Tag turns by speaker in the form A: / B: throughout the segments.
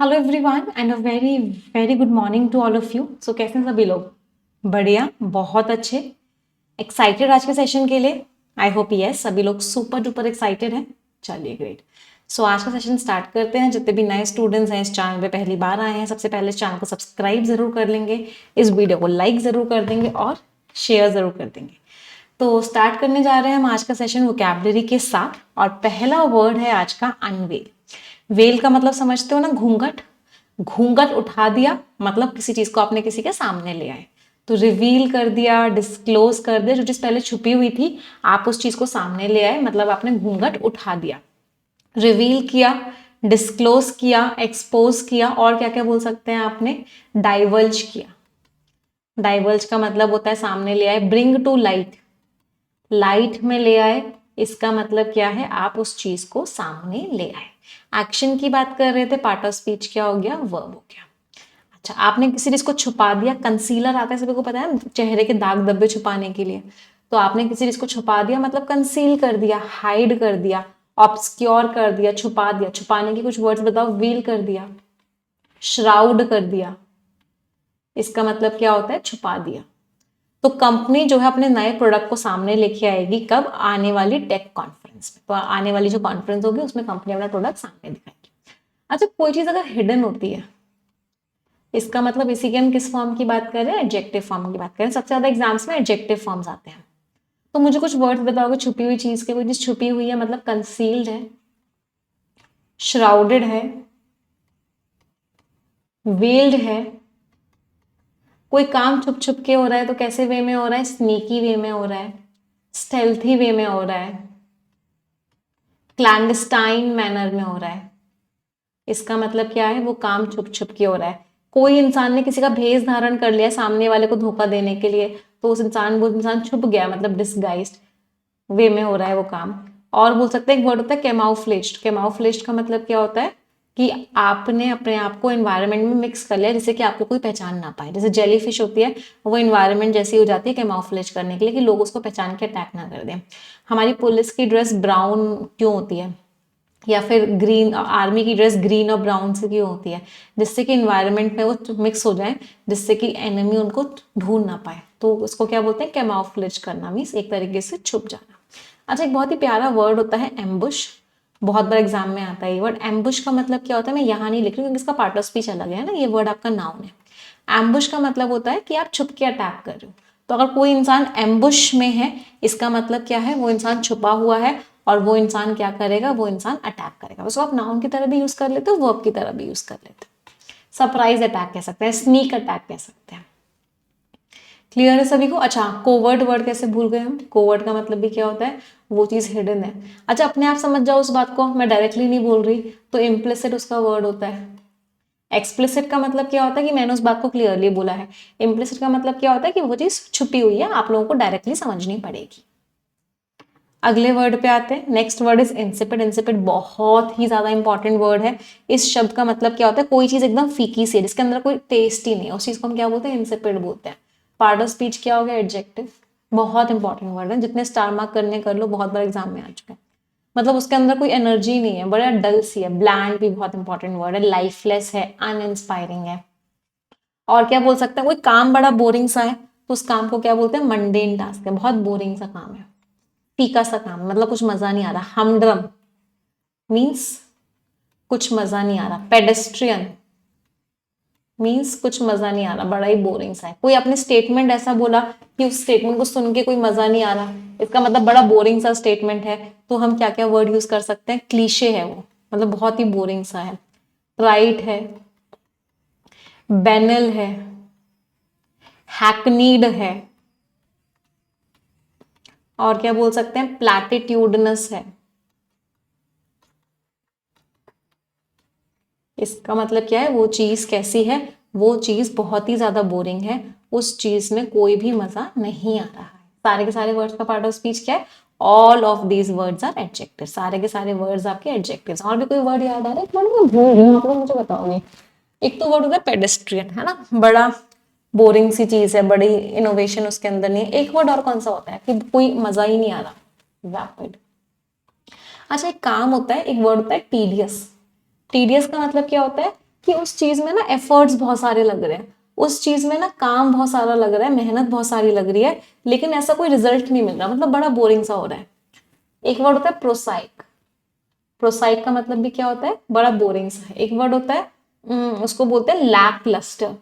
A: Hello everyone and a very very good morning to all of you. So कैसे हैं सभी लोग? बढ़िया, बहुत अच्छे। एक्साइटेड आज के सेशन के लिए? आई होप यस, सभी लोग सुपर डुपर एक्साइटेड हैं। चलिए ग्रेट। सो आज का सेशन स्टार्ट करते हैं। जितने भी नए स्टूडेंट्स हैं इस चैनल पे पहली बार आए हैं, सबसे पहले इस चैनल को सब्सक्राइब जरूर कर लेंगे, इस वीडियो को लाइक जरूर कर देंगे और शेयर जरूर कर देंगे। तो स्टार्ट करने जा रहे हैं हम आज का सेशन वोकैबुलरी के साथ। और पहला वर्ड है आज का अनवेल। वेल का मतलब समझते हो ना, घूंघट। घूंघट उठा दिया मतलब किसी चीज को आपने किसी के सामने ले आए। तो रिवील कर दिया, डिस्क्लोज कर दिया, जो चीज पहले छुपी हुई थी आप उस चीज को सामने ले आए, मतलब आपने घूंघट उठा दिया। रिवील किया, डिस्क्लोज किया, एक्सपोज किया, और क्या क्या बोल सकते हैं आपने? डाइवर्ज किया। डाइवर्ज का मतलब होता है सामने ले आए। ब्रिंग टू लाइट, लाइट में ले आए, इसका मतलब क्या है? आप उस चीज को सामने ले आए। एक्शन की बात कर रहे थे, पार्ट ऑफ स्पीच क्या हो गया? वर्ब हो गया। अच्छा, आपने किसी चीज को छुपा दिया। कंसीलर आता है, सभी को पता है, चेहरे के दाग धब्बे छुपाने के लिए। तो आपने किसी चीज को छुपा दिया मतलब कंसील कर दिया, हाइड कर दिया, ऑब्सक्योर कर दिया, छुपा दिया। छुपाने के कुछ वर्ड्स बताओ। वील कर दिया, श्राउड कर दिया, इसका मतलब क्या होता है? छुपा दिया। तो कंपनी जो है अपने नए प्रोडक्ट को सामने लेके आएगी कब? आने वाली टेक कॉन्फ्रेंस में। तो आने वाली जो कॉन्फ्रेंस होगी उसमें कंपनी अपना प्रोडक्ट सामने दिखाएगी। अच्छा, कोई चीज अगर हिडन होती है, इसका मतलब इसी के हम किस फॉर्म की बात कर रहे हैं? एडजेक्टिव फॉर्म की बात कर रहे हैं। सबसे ज्यादा एग्जाम्स में एडजेक्टिव फॉर्म्स आते हैं। तो मुझे कुछ वर्ड्स बताओगे छुपी हुई चीज के? कोई चीज छुपी हुई है मतलब कंसील्ड है, श्राउडेड है, वेल्ड है। कोई काम छुप छुप के हो रहा है तो कैसे वे में हो रहा है? स्नीकी वे में हो रहा है, स्टेल्थी वे में हो रहा है, क्लैंडस्टाइन मैनर में हो रहा है। इसका मतलब क्या है? वो काम छुप छुप के हो रहा है। कोई इंसान ने किसी का भेष धारण कर लिया सामने वाले को धोखा देने के लिए, तो वो इंसान छुप गया, मतलब डिसगाइज्ड वे में हो रहा है वो काम। और बोल सकते हैं एक वर्ड होता है कैमाउफ्लेज्ड। कैमाउफ्लेज्ड का मतलब क्या होता है? कि आपने अपने आप को एनवायरनमेंट में मिक्स कर लिया जिससे कि आपको कोई पहचान ना पाए। जैसे जेलीफिश होती है, वो एनवायरनमेंट जैसी हो जाती है कैमाउफ्लेज करने के लिए, कि लोग उसको पहचान के अटैक ना कर दें। हमारी पुलिस की ड्रेस ब्राउन क्यों होती है? या फिर ग्रीन, आर्मी की ड्रेस ग्रीन और ब्राउन से क्यों होती है? जिससे कि इन्वायरमेंट में वो मिक्स हो जाए, जिससे कि एनिमी उनको ढूंढ ना पाए। तो उसको क्या बोलते हैं? कैमोफ्लेज करना, मीन्स एक तरीके से छुप जाना। अच्छा, एक बहुत ही प्यारा वर्ड होता है एम्बुश। बहुत बार एग्जाम में आता है ये वर्ड। एम्बुश का मतलब क्या होता है? मैं यहाँ नहीं लिख रही हूँ क्योंकि इसका पार्ट ऑफ स्पीच अलग है ना, ये वर्ड आपका नाउन है। एम्बुश का मतलब होता है कि आप छुप के अटैक कर रहे हो। तो अगर कोई इंसान एम्बुश में है, इसका मतलब क्या है? वो इंसान छुपा हुआ है और वो इंसान क्या करेगा? वो इंसान अटैक करेगा। उसको आप नाउन की तरह भी यूज कर लेते हो, वर्ब की तरह भी यूज कर लेते हो। सरप्राइज अटैक कह सकते हैं, स्नीक अटैक कह सकते हैं। क्लियर है सभी को? अच्छा, कोवर्ट वर्ड कैसे भूल गए हम? कोवर्ट का मतलब भी क्या होता है? वो चीज हिडन है। अच्छा, अपने आप समझ जाओ उस बात को, मैं डायरेक्टली नहीं बोल रही। तो इम्प्लिसिट उसका वर्ड होता है। एक्सप्लिसिट का मतलब क्या होता है? कि मैंने उस बात को क्लियरली बोला है। इम्प्लिसिट का मतलब क्या होता है? कि वो चीज छुपी हुई है, आप लोगों को डायरेक्टली समझनी पड़ेगी। अगले वर्ड पे आते हैं। Next word is insipid. Insipid बहुत ही ज्यादा इंपॉर्टेंट वर्ड है। इस शब्द का मतलब क्या होता है? कोई चीज एकदम फीकी सी है, जिसके अंदर कोई टेस्ट ही नहीं है, उस चीज को हम क्या बोलते हैं? इंसिपिड बोलते हैं। पार्ट ऑफ स्पीच क्या हो गया? एडजेक्टिव। बहुत इंपॉर्टेंट वर्ड है, जितने स्टार मार्क करने कर लो, बहुत बार एग्जाम में आ चुके हैं। मतलब उसके अंदर कोई एनर्जी नहीं है, बड़ा डल सी है। ब्लैंड भी बहुत इंपॉर्टेंट वर्ड है। लाइफलेस है, अनइंस्पायरिंग है। और क्या बोल सकते हैं? कोई काम बड़ा बोरिंग सा है तो उस काम को क्या बोलते हैं? मंडेन टास्क है, बहुत बोरिंग सा काम है, फीका सा काम, मतलब कुछ मजा नहीं आ रहा। हमड्रम मीन्स कुछ मजा नहीं आ रहा। पेडेस्ट्रियन मीन्स कुछ मजा नहीं आ रहा, बड़ा ही बोरिंग सा है। कोई अपने स्टेटमेंट ऐसा बोला कि उस स्टेटमेंट को सुन के कोई मजा नहीं आ रहा, इसका मतलब बड़ा बोरिंग सा स्टेटमेंट है। तो हम क्या क्या वर्ड यूज कर सकते हैं? क्लीशे है वो, मतलब बहुत ही बोरिंग सा है। ट्राइट है, बैनल है, हैकनीड है, और क्या बोल सकते हैं? प्लैटिट्यूडनस है। इसका मतलब क्या है? वो चीज कैसी है? वो चीज बहुत ही ज्यादा बोरिंग है, उस चीज में कोई भी मजा नहीं आ रहा है। सारे के सारे वर्ड्स का पार्ट ऑफ स्पीच क्या है? All of these words are adjective. सारे के सारे वर्ड्स आपके एडजेक्टिव्स। और भी कोई वर्ड याद आ रहा है? एक वर्ड मैं भूल रही हूँ, आप लोग मुझे बताओगे। एक तो वर्ड होता है पेडेस्ट्रियन, है ना, बड़ा बोरिंग सी चीज है, बड़ी इनोवेशन उसके अंदर नहीं है। एक वर्ड और कौन सा होता है कि कोई मजा ही नहीं आ रहा? वैपिड। अच्छा, एक काम होता है, एक वर्ड होता है टीडियस। टीडियस का मतलब क्या होता है? कि उस चीज में ना एफर्ट्स बहुत सारे लग रहे हैं, उस चीज में ना काम बहुत सारा लग रहा है, मेहनत बहुत सारी लग रही है, लेकिन ऐसा कोई रिजल्ट नहीं मिल रहा, मतलब बड़ा बोरिंग सा हो रहा है। एक वर्ड होता है प्रोसाइक। प्रोसाइक का मतलब भी क्या होता है, बड़ा बोरिंग सा है। एक वर्ड होता है उसको बोलते हैं लैक लस्टर।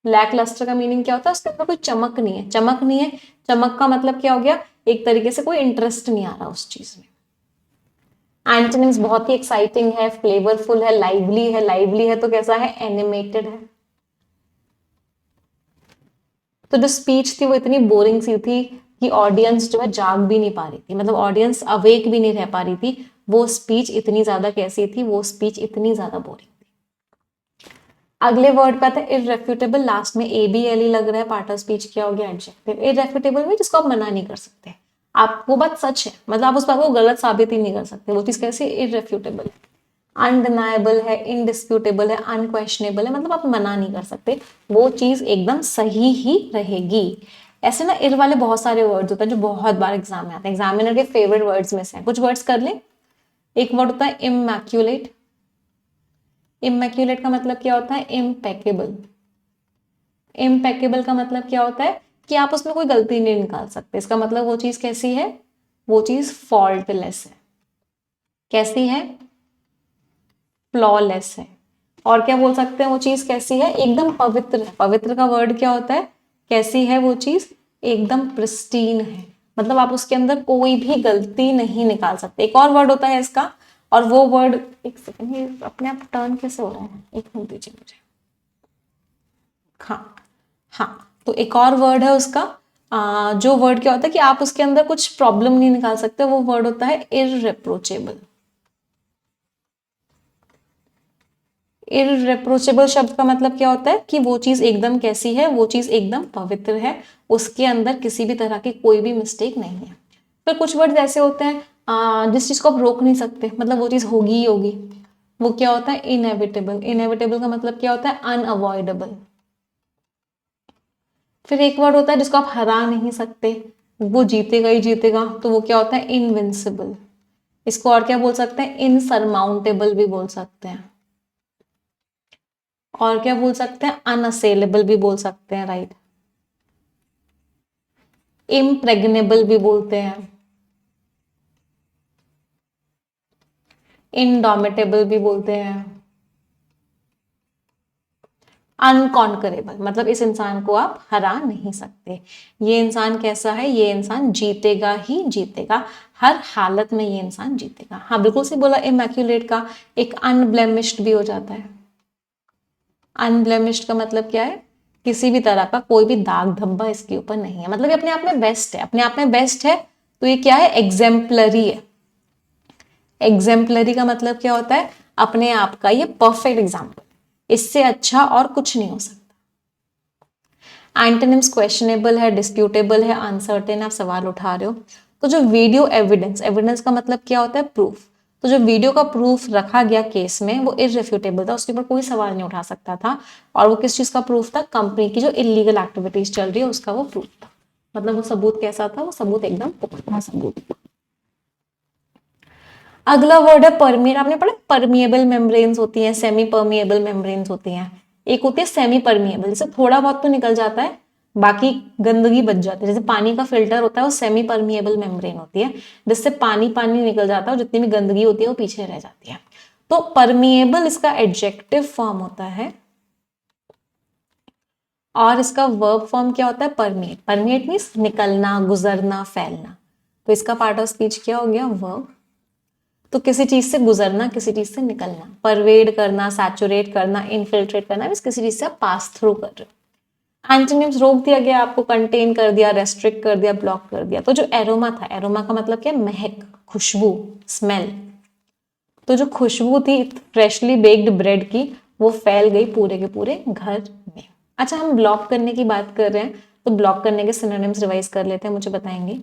A: लैक लस्टर का मीनिंग क्या होता है, उसके अंदर कोई चमक नहीं है, चमक नहीं है। चमक का मतलब क्या हो गया, एक तरीके से कोई इंटरेस्ट नहीं आ रहा उस चीज में। एंटोनिम्स बहुत ही एक्साइटिंग है, फ्लेवरफुल है, लाइवली है। लाइवली है तो कैसा है, एनिमेटेड है। तो जो स्पीच थी वो इतनी बोरिंग सी थी कि ऑडियंस जो है जाग भी नहीं पा रही थी, मतलब ऑडियंस अवेक भी नहीं रह पा रही थी। वो स्पीच इतनी ज्यादा कैसी थी, वो स्पीच इतनी ज्यादा बोरिंग थी। अगले वर्ड पे आता है इररेफ्यूटेबल। लास्ट में ए बी एल ई लग रहा है, पार्ट ऑफ स्पीच क्या हो गया, एडजेक्टिव। इररेफ्यूटेबल में जिसको आप मना नहीं कर सकते, आप वो बात सच है, मतलब आप उस बात को गलत साबित ही नहीं कर सकते, वो चीज कैसी, इररेफ्यूटेबल है। अनडिनाएबल है, इनडिस्प्यूटेबल है, अनक्वेश्चनेबल है, मतलब आप मना नहीं कर सकते, वो चीज एकदम सही ही रहेगी। ऐसे ना इर वाले बहुत सारे वर्ड्स होते हैं जो बहुत बार एग्जाम में आते हैं, एग्जामिनर के फेवरेट वर्ड्स में से कुछ वर्ड्स कर लें। एक वर्ड होता है इमैक्यूलेट। इमैक्यूलेट का मतलब क्या होता है, इम्पेकेबल। इम्पेकेबल का मतलब क्या होता है कि आप उसमें कोई गलती नहीं निकाल सकते, इसका मतलब वो चीज कैसी है, वो चीज फॉल्टलेस है। कैसी है, फ्लॉलेस है। और क्या बोल सकते हैं, वो चीज कैसी है, एकदम पवित्र है। पवित्र का वर्ड क्या होता है, कैसी है वो चीज, एकदम प्रिस्टीन है, मतलब आप उसके अंदर कोई भी गलती नहीं निकाल सकते। एक और वर्ड होता है इसका, और वो वर्ड, एक सेकंड, ये अपने आप टर्न कैसे हो रहा है, एक मिनट दीजिए मुझे। हाँ, हाँ, तो एक और वर्ड है उसका, जो वर्ड क्या होता है कि आप उसके अंदर कुछ प्रॉब्लम नहीं निकाल सकते, वो वर्ड होता है इररिप्रोचेबल। इररिप्रोचेबल शब्द का मतलब क्या होता है कि वो चीज एकदम कैसी है, वो चीज एकदम पवित्र है, उसके अंदर किसी भी तरह की कोई भी मिस्टेक नहीं है। फिर कुछ वर्ड ऐसे होते हैं जिस चीज को आप रोक नहीं सकते, मतलब वो चीज होगी ही होगी, वो क्या होता है, इनएविटेबल। इनएविटेबल का मतलब क्या होता है, अनअवॉइडेबल। फिर एक वर्ड होता है जिसको आप हरा नहीं सकते, वो जीतेगा ही जीतेगा, तो वो क्या होता है, इनविंसिबल। इसको और क्या बोल सकते हैं, इनसरमाउंटेबल भी बोल सकते हैं, और क्या बोल सकते हैं, अनअसेलेबल भी बोल सकते हैं, राइट। इम्प्रेग्नेबल भी बोलते हैं, इनडोमिटेबल भी बोलते हैं, अनकॉन्करेबल, मतलब इस इंसान को आप हरा नहीं सकते, ये इंसान कैसा है, ये इंसान जीतेगा ही जीतेगा, हर हालत में ये इंसान जीतेगा। हाँ बिल्कुल से बोला, इमैक्यूलेट का एक अनब्लेमिश्ड भी हो जाता है। अनब्लेमिश्ड का मतलब क्या है, किसी भी तरह का कोई भी दाग धब्बा इसके ऊपर नहीं है, मतलब ये अपने आप में बेस्ट है, अपने आप में बेस्ट है, तो ये क्या है, एग्जेम्पलरी है। एग्जेम्पलरी का मतलब क्या होता है, अपने आप का ये परफेक्ट एग्जाम्पल, इससे अच्छा और कुछ नहीं हो सकता। एंटोनिम्स क्वेश्चनेबल है, डिस्प्यूटेबल है, अनसर्टेन, आप सवाल उठा रहे हो। तो जो वीडियो एविडेंस, एविडेंस का मतलब क्या होता है, प्रूफ, तो जो वीडियो का प्रूफ रखा गया केस में वो इररिफ्यूटेबल था, उसके ऊपर कोई सवाल नहीं उठा सकता था। और वो किस चीज का प्रूफ था, कंपनी की जो इलीगल एक्टिविटीज चल रही है उसका वो प्रूफ था, मतलब वो सबूत कैसा था, वो सबूत एकदम पुख्ता सबूत था। अगला वर्ड है परमिएट। आपने पढ़ा परमिएबल मेम्ब्रेन्स होती हैं, सेमी परमिएबल मेम्ब्रेन्स होती हैं। एक होती है सेमी परमिएबल, जैसे थोड़ा बहुत तो निकल जाता है, बाकी गंदगी बच जाती है, जैसे पानी का फिल्टर होता है वो सेमी परमिएबल मेम्ब्रेन होती है, जिससे पानी पानी निकल जाता है और जितनी भी गंदगी होती है वो पीछे रह जाती है। तो परमिएबल इसका एडजेक्टिव फॉर्म होता है, और इसका वर्ब फॉर्म क्या होता है, परमिएट। परमिएट मीन्स निकलना, गुजरना, फैलना, तो इसका पार्ट ऑफ स्पीच क्या हो गया, वर्ब। तो किसी चीज से गुजरना, किसी चीज से निकलना, परवेड करना, सैचुरेट करना, इनफिल्ट्रेट करना, मींस किसी चीज से आप पास थ्रू कर रहे हो। एंटोनिम्स रोक दिया गया आपको, कंटेन कर दिया, रेस्ट्रिक्ट कर दिया, ब्लॉक कर दिया। तो जो एरोमा था, एरोमा का मतलब क्या है, महक, खुशबू, स्मेल। तो जो खुशबू थी फ्रेशली बेक्ड ब्रेड की, वो फैल गई पूरे के पूरे घर में। अच्छा, हम ब्लॉक करने की बात कर रहे हैं, तो ब्लॉक करने के सिनोनिम्स रिवाइज कर लेते हैं, मुझे बताएंगे।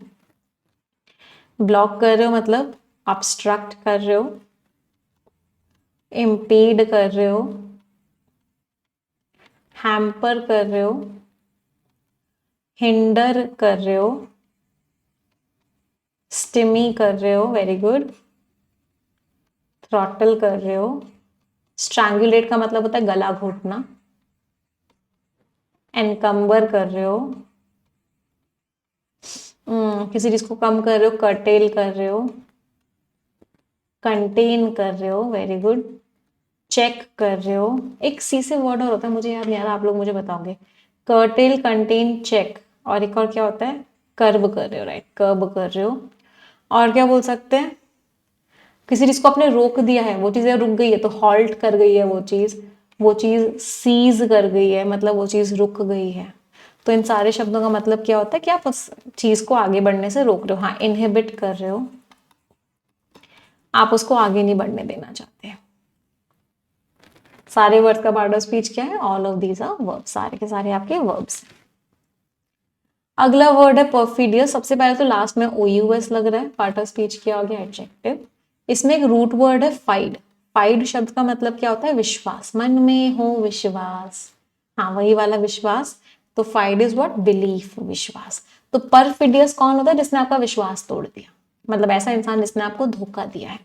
A: ब्लॉक कर रहे हो मतलब ऑब्स्ट्रक्ट कर रहे हो, इम्पीड कर रहे हो, हैम्पर कर रहे हो, हिंडर कर रहे हो, स्टिमी कर रहे हो, वेरी गुड, थ्रॉटल कर रहे हो, स्ट्रैंगुलेट का मतलब होता है गला घोटना, एनकम्बर कर रहे हो, किसी चीज को कम कर रहे हो, कर्टेल कर रहे हो, कंटेन कर रहे हो, वेरी गुड, चेक कर रहे हो, एक सी से वर्ड और होता है, मुझे याद नहीं आ रहा, आप लोग मुझे बताओगे। कर्टेल, कंटेन, चेक, और एक और क्या होता है, कर्ब कर रहे हो, राइट, कर्ब कर रहे हो। और क्या बोल सकते हैं, किसी चीज को आपने रोक दिया है, वो चीज रुक गई है तो हॉल्ट कर गई है, वो चीज सीज कर गई है, मतलब वो चीज रुक गई है। तो इन सारे शब्दों का मतलब क्या होता है कि आप उस चीज को आगे बढ़ने से रोक रहे हो। हाँ, इनहिबिट कर रहे हो, आप उसको आगे नहीं बढ़ने देना चाहते। सारे वर्ड्स का पार्ट ऑफ स्पीच क्या है, all of these are verbs, सारे के सारे आपके वर्ब्स। अगला वर्ड है परफिडियस। सबसे पहले तो लास्ट में OUS लग रहा है, पार्ट ऑफ स्पीच किया गया एडजेक्टिव। इसमें एक रूट वर्ड है फाइड। फाइड शब्द का मतलब क्या होता है, विश्वास, मन में हो विश्वास, हाँ वही वाला विश्वास। तो फाइड इज व्हाट, बिलीफ, विश्वास। तो परफिडियस कौन होता है, जिसने आपका विश्वास तोड़ दिया, मतलब ऐसा इंसान जिसने आपको धोखा दिया है।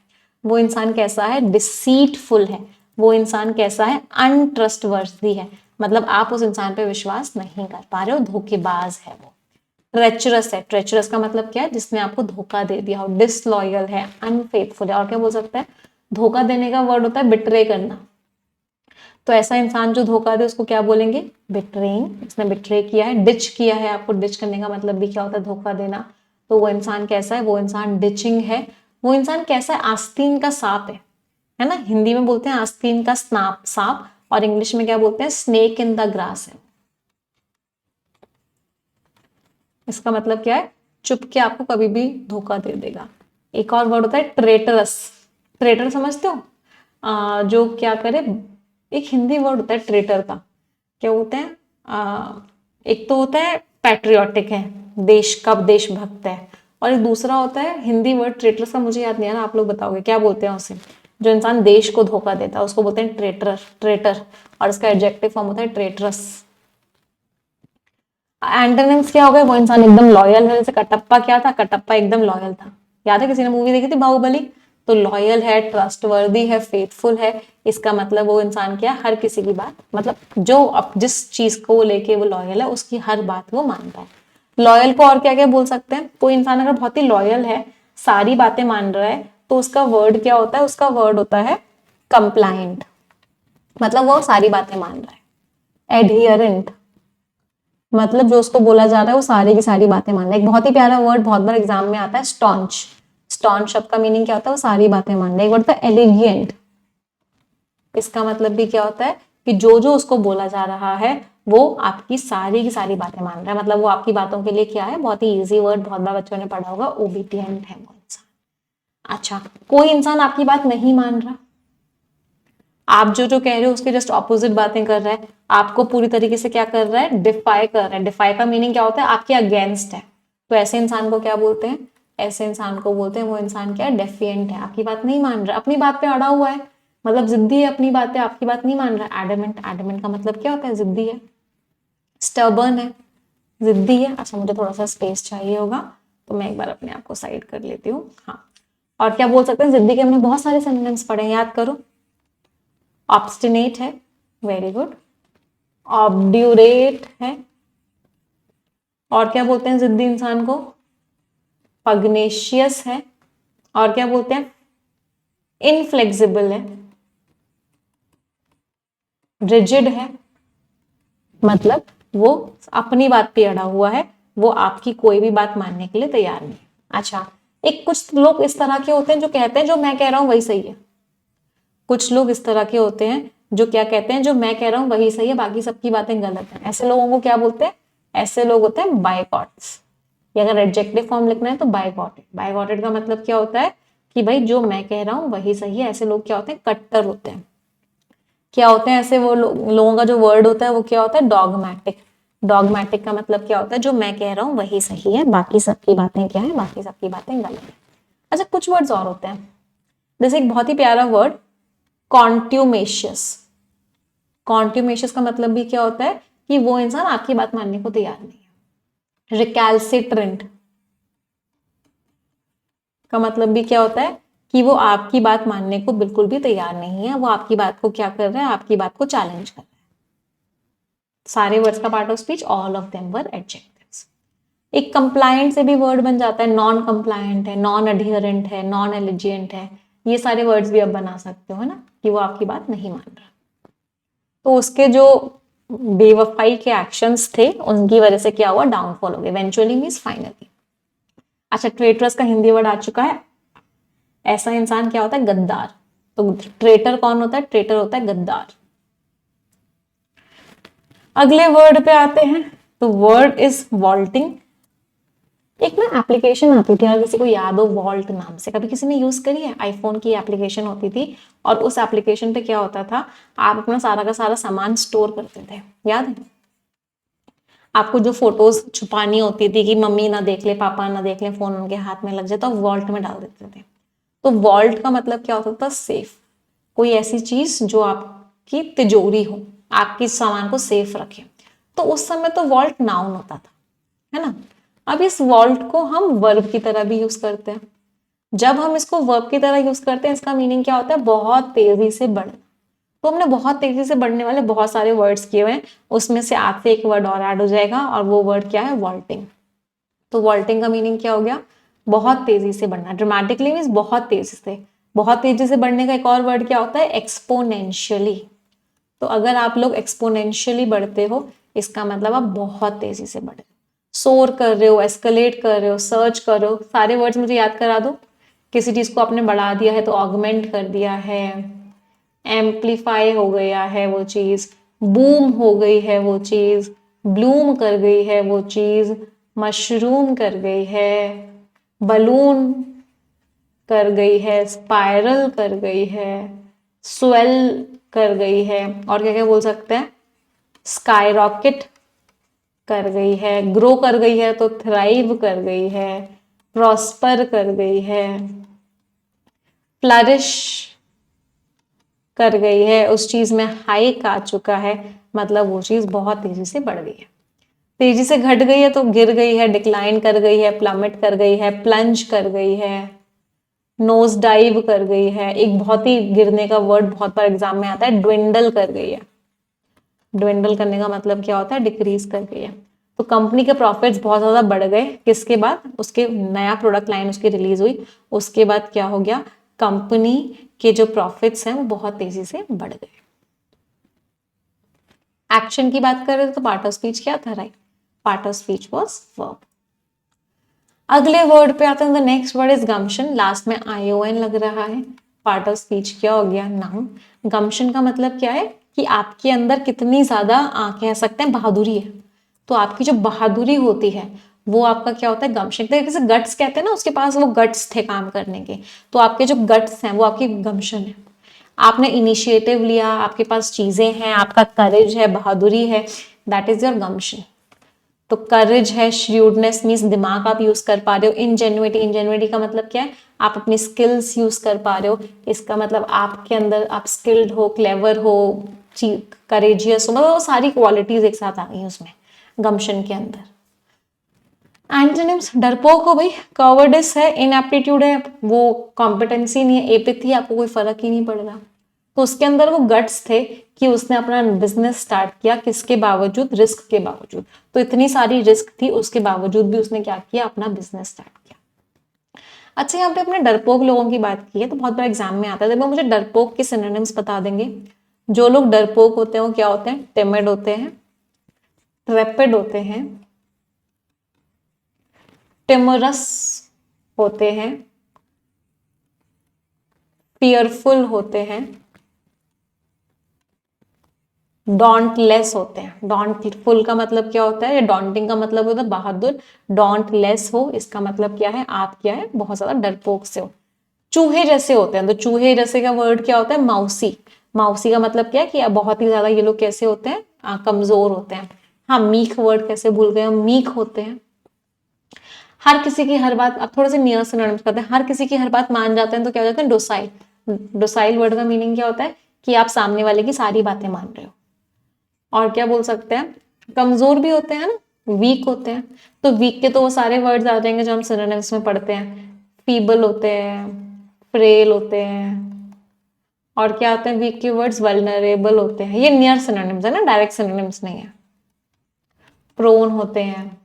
A: वो इंसान कैसा है, डिसीटफुल है। वो इंसान कैसा है, अनट्रस्टवर्दी है, मतलब आप उस इंसान पे विश्वास नहीं कर पा रहे हो, धोखेबाज है वो। ट्रेचरस है, ट्रेचरस का मतलब क्या है, जिसने आपको धोखा दे दिया हो। डिसलॉयल है, अनफेथफुल है। और क्या बोल सकते हैं, धोखा देने का वर्ड होता है बिट्रे करना। तो ऐसा इंसान जो धोखा दे उसको क्या बोलेंगे, बिट्रेइंग, इसने बिट्रे किया है, डिच किया है। आपको डिच करने का मतलब भी क्या होता है, धोखा देना। तो वो इंसान कैसा है, वो इंसान डिचिंग है। वो इंसान कैसा है, आस्तीन का सांप है ना, हिंदी में बोलते हैं आस्तीन का सांप, और इंग्लिश में क्या बोलते हैं, स्नेक इन द ग्रास है। इसका मतलब क्या है, चुप के आपको कभी भी धोखा दे देगा। एक और वर्ड होता है ट्रेटरस। ट्रेटर समझते हो, जो क्या करे, एक हिंदी वर्ड होता है ट्रेटर का, क्या होता है, एक तो होता है पैट्रियोटिक है, देश का देशभक्त है, और एक दूसरा होता है हिंदी वर्ड ट्रेटरस का, मुझे याद नहीं आ रहा, आप लोग बताओगे क्या बोलते हैं उसे, जो इंसान देश को धोखा देता है उसको बोलते हैं ट्रेटर, ट्रेटर, और इसका एडजेक्टिव फॉर्म होता है ट्रेटरस। एंटोनिम्स क्या हो गए, वो इंसान एकदम लॉयल है, जैसे कटप्पा क्या था, कटप्पा एकदम लॉयल था, याद है किसी ने मूवी देखी थी बाहुबली, तो लॉयल है, ट्रस्टवर्दी है, फेथफुल है। इसका मतलब वो इंसान क्या, हर किसी की बात, मतलब जो अब जिस चीज को लेके वो लॉयल है उसकी हर बात वो मानता है। लॉयल को और क्या क्या बोल सकते हैं, कोई इंसान अगर बहुत ही लॉयल है, सारी बातें मान रहा है, तो उसका वर्ड क्या होता है, उसका वर्ड होता है कंप्लाइंट, मतलब वो सारी बातें मान रहा है। एडहियरेंट, मतलब जो उसको बोला जा रहा है वो सारी की सारी बातें मानना। एक बहुत ही प्यारा वर्ड बहुत बार एग्जाम में आता है, स्टॉन्च। स्टॉन्च शब्द का मीनिंग क्या होता है, वो सारी बातें मानना। एक वर्ड होता है एलिजिएंट, इसका मतलब भी क्या होता है कि जो जो उसको बोला जा रहा है वो आपकी सारी की सारी बातें मान रहा है, मतलब वो आपकी बातों के लिए क्या है, बहुत ही इजी वर्ड, बहुत बार बच्चों ने पढ़ा होगा, ओबीडिएंट है वो इंसान। अच्छा, कोई इंसान आपकी बात नहीं मान रहा, आप जो जो कह रहे हो उसके जस्ट ऑपोजिट बातें कर रहा है, आपको पूरी तरीके से क्या कर रहा है, डिफाई कर रहा है। डिफाई का मीनिंग क्या होता है, आपके अगेंस्ट है। तो ऐसे इंसान को क्या बोलते हैं, ऐसे इंसान को बोलते हैं, वो इंसान क्या है, डेफिएंट है, आपकी बात नहीं मान रहा, अपनी बात पे अड़ा हुआ है, मतलब जिद्दी है, अपनी बात पे आपकी बात नहीं मान रहा। एडमेंट, एडमेंट का मतलब क्या होता है, जिद्दी है। स्टर्बन है, जिद्दी है। अच्छा, मुझे थोड़ा सा स्पेस चाहिए होगा, तो मैं एक बार अपने आप को साइड कर लेती हूँ। हाँ, और क्या बोल सकते हैं, जिद्दी के हमने बहुत सारे सेंटेंस पढ़े हैं, याद करो। ऑब्स्टिनेट है, वेरी गुड। ऑब्ड्यूरेट है, और क्या बोलते हैं जिद्दी इंसान को, पग्नेशियस है, और क्या बोलते हैं, इनफ्लेक्सिबल है, रिजिड है, मतलब वो अपनी बात पे अड़ा हुआ है, वो आपकी कोई भी बात मानने के लिए तैयार नहीं। अच्छा, एक कुछ लोग इस तरह के होते हैं जो कहते हैं जो मैं कह रहा हूं वही सही है। कुछ लोग इस तरह के होते हैं जो क्या कहते हैं, जो मैं कह रहा हूं वही सही है, बाकी सबकी बातें गलत है। ऐसे लोगों को क्या बोलते हैं, ऐसे लोग होते हैं बायकॉट्स। ये अगर एडजेक्टिव फॉर्म लिखना है तो बायकॉटेड। बायकॉटेड का मतलब क्या होता है कि भाई जो मैं कह रहा हूं वही सही है। ऐसे लोग क्या होते हैं, कट्टर होते हैं। क्या होते हैं ऐसे वो लोगों का जो वर्ड होता है वो क्या होता है, डॉगमैटिक। डॉगमैटिक का मतलब क्या होता है, जो मैं कह रहा हूं वही सही है, बाकी सबकी बातें क्या है, बाकी सबकी बातें गलत है। अच्छा, कुछ वर्ड्स और होते हैं, जैसे एक बहुत ही प्यारा वर्ड कॉन्ट्यूमेशियस। कॉन्ट्यूमेशियस का मतलब भी क्या होता है कि वो इंसान आपकी बात मानने को तैयार नहीं है। रिकैल्सिट्रेंट का मतलब भी क्या होता है कि वो आपकी बात मानने को बिल्कुल भी तैयार नहीं है, वो आपकी बात को क्या कर रहा है, आपकी बात को चैलेंज कर रहा है। सारे वर्ड्स का part of speech, all of them were adjectives. एक कंप्लायंट से भी वर्ड बन जाता है, नॉन कंप्लायंट है, नॉन अडियरेंट है, नॉन एलिजिएंट है, ये सारे वर्ड्स भी आप बना सकते हो, है ना, कि वो आपकी बात नहीं मान रहा। तो उसके जो बेवफाई के एक्शंस थे उनकी वजह से क्या हुआ, डाउनफॉल हो गया, इवेंचुअली मींस फाइनली। अच्छा, ट्रेटरस का हिंदी वर्ड आ चुका है। ऐसा इंसान क्या होता है, गद्दार। तो ट्रेटर कौन होता है, ट्रेटर होता है गद्दार। अगले वर्ड पे आते हैं, तो वर्ड इज वॉल्टिंग। एक ना एप्लीकेशन आती थी, अगर किसी को याद हो, वॉल्ट नाम से, कभी किसी ने यूज करी है? आईफोन की एप्लीकेशन होती थी, और उस एप्लीकेशन पे क्या होता था, आप अपना सारा का सारा सामान स्टोर करते थे, याद है? आपको जो फोटोज छुपानी होती थी कि मम्मी ना देख ले, पापा ना देख ले, फोन उनके हाथ में लग जाए, तो वॉल्ट में डाल देते थे। तो वॉल्ट का मतलब क्या होता था, सेफ। कोई ऐसी चीज जो आपकी तिजोरी हो, आपकी सामान को सेफ रखे। तो उस समय तो वॉल्ट नाउन होता था, है ना। अब इस वॉल्ट को हम वर्ब की तरह भी यूज करते हैं। जब हम इसको वर्ब की तरह यूज करते हैं, इसका मीनिंग क्या होता है, बहुत तेजी से बढ़ना। तो हमने बहुत तेजी से बढ़ने वाले बहुत सारे वर्ड्स किए हुए हैं, उसमें से आज से एक वर्ड और ऐड हो जाएगा, और वो वर्ड क्या है, वॉल्टिंग। तो वॉल्टिंग का मीनिंग क्या हो गया, बहुत तेजी से बढ़ना। ड्रामेटिकली मीन्स बहुत तेजी से। बहुत तेजी से बढ़ने का एक और वर्ड क्या होता है, एक्सपोनेंशियली। तो अगर आप लोग एक्सपोनेंशियली बढ़ते हो, इसका मतलब आप बहुत तेजी से बढ़ रहे हो, सोर कर रहे हो, एस्केलेट कर रहे हो, सर्च कर रहे हो। सारे वर्ड्स मुझे याद करा दो। किसी चीज को आपने बढ़ा दिया है तो ऑगमेंट कर दिया है, एम्पलीफाई हो गया है वो चीज, बूम हो गई है वो चीज, ब्लूम कर गई है वो चीज, मशरूम कर गई है, बलून कर गई है, स्पाइरल कर गई है, स्वेल कर गई है, और क्या क्या बोल सकते हैं, स्काई रॉकेट कर गई है, ग्रो कर गई है तो थ्राइव कर गई है, प्रॉस्पर कर गई है, फ्लरिश कर गई है, उस चीज में हाइक आ चुका है, मतलब वो चीज बहुत तेजी से बढ़ गई है। तेजी से घट गई है तो गिर गई है, डिक्लाइन कर गई है, प्लमेट कर गई है, प्लंज कर गई है, नोज डाइव कर गई है। एक बहुत ही गिरने का वर्ड बहुत बार एग्जाम में आता है, ड्विंडल कर गई है। ड्विंडल करने का मतलब क्या होता है, डिक्रीज कर गई है। तो कंपनी के प्रॉफिट्स बहुत ज्यादा बढ़ गए, किसके बाद, उसके नया प्रोडक्ट लाइन उसकी रिलीज हुई, उसके बाद क्या हो गया, कंपनी के जो प्रॉफिट्स हैं वो बहुत तेजी से बढ़ गए। एक्शन की बात करें तो पार्ट ऑफ स्पीच क्या था, right, part of speech was verb. अगले वर्ड पे आते हैं, the next word is gumption, last में आईओएन लग रहा है। पार्ट ऑफ स्पीच क्या हो गया, नाउन। गम्शन का मतलब क्या है, कि आपके अंदर कितनी ज्यादा कह सकते हैं बहादुरी है। तो आपकी जो बहादुरी होती है वो आपका क्या होता है, गम्शन। तरीके से गट्स कहते हैं ना, उसके पास वो गट्स थे काम करने के, तो आपके जो गट्स हैं वो आपकी गम्शन है। आपने इनिशिएटिव लिया, आपके पास चीजें हैं, आपका करेज है, बहादुरी है, दैट इज योर गम्शन। तो करेज है, श्रूडनेस मीन्स दिमाग आप यूज कर पा रहे हो, इंजेन्युइटी, इंजेन्युइटी का मतलब क्या है, आप अपनी स्किल्स यूज कर पा रहे हो, इसका मतलब आपके अंदर आप स्किल्ड हो, क्लेवर हो, करेजियस हो, मतलब वो सारी क्वालिटीज एक साथ आ गई उसमें गम्शन के अंदर। एंटोनिम्स, डरपोक हो भाई, कवर्डिस है, इनएप्टीट्यूड है, वो कॉम्पिटेंसी नहीं है, एपिथी, आपको कोई फर्क ही नहीं पड़ रहा। तो उसके अंदर वो गट्स थे कि उसने अपना बिजनेस स्टार्ट किया, किसके बावजूद, रिस्क के बावजूद। तो इतनी सारी रिस्क थी, उसके बावजूद भी उसने क्या किया, अपना बिजनेस स्टार्ट किया। अच्छा, यहाँ पे अपने डरपोक लोगों की बात की है, तो बहुत बार एग्जाम में आता है, तो मुझे डरपोक के सिनोनिम्स बता देंगे। जो लोग डरपोक होते हैं वो क्या होते हैं, टिमिड होते हैं, ट्रेपिड होते हैं, टिमरस होते हैं, फियरफुल होते हैं, डॉन्टलेस होते हैं। डॉन्टफुल का मतलब क्या होता है, या डॉन्टिंग का मतलब होता है बहादुर। डॉन्टलेस हो, इसका मतलब क्या है, आप क्या है, बहुत ज्यादा डरपोक से हो। चूहे जैसे होते हैं, तो चूहे जैसे का वर्ड क्या होता है, माउसी। माउसी का मतलब क्या है, कि बहुत ही ज्यादा ये लोग कैसे होते हैं, कमजोर होते हैं। हाँ, मीक वर्ड कैसे भूल गए, मीक होते हैं। हर किसी की हर बात, अब थोड़े से नियर सिनोनिम्स करते हैं, हर किसी की हर बात मान जाते हैं तो क्या हो जाता है, डोसाइल। डोसाइल वर्ड का मीनिंग क्या होता है, कि आप सामने वाले की सारी बातें मान रहे हो। और क्या बोल सकते हैं, कमजोर भी होते हैं ना, वीक होते हैं। तो वीक के तो वो सारे वर्ड्स आ जाएंगे जो हम सिनोनिम्स में पढ़ते हैं। फीबल होते हैं, फ्रेल होते हैं। और क्या होते हैं वीक के वर्ड्स? वल्नरेबल होते हैं। ये नियर सिनोनिम्स है ना, डायरेक्ट सिनोनिम्स नहीं है। प्रोन होते हैं,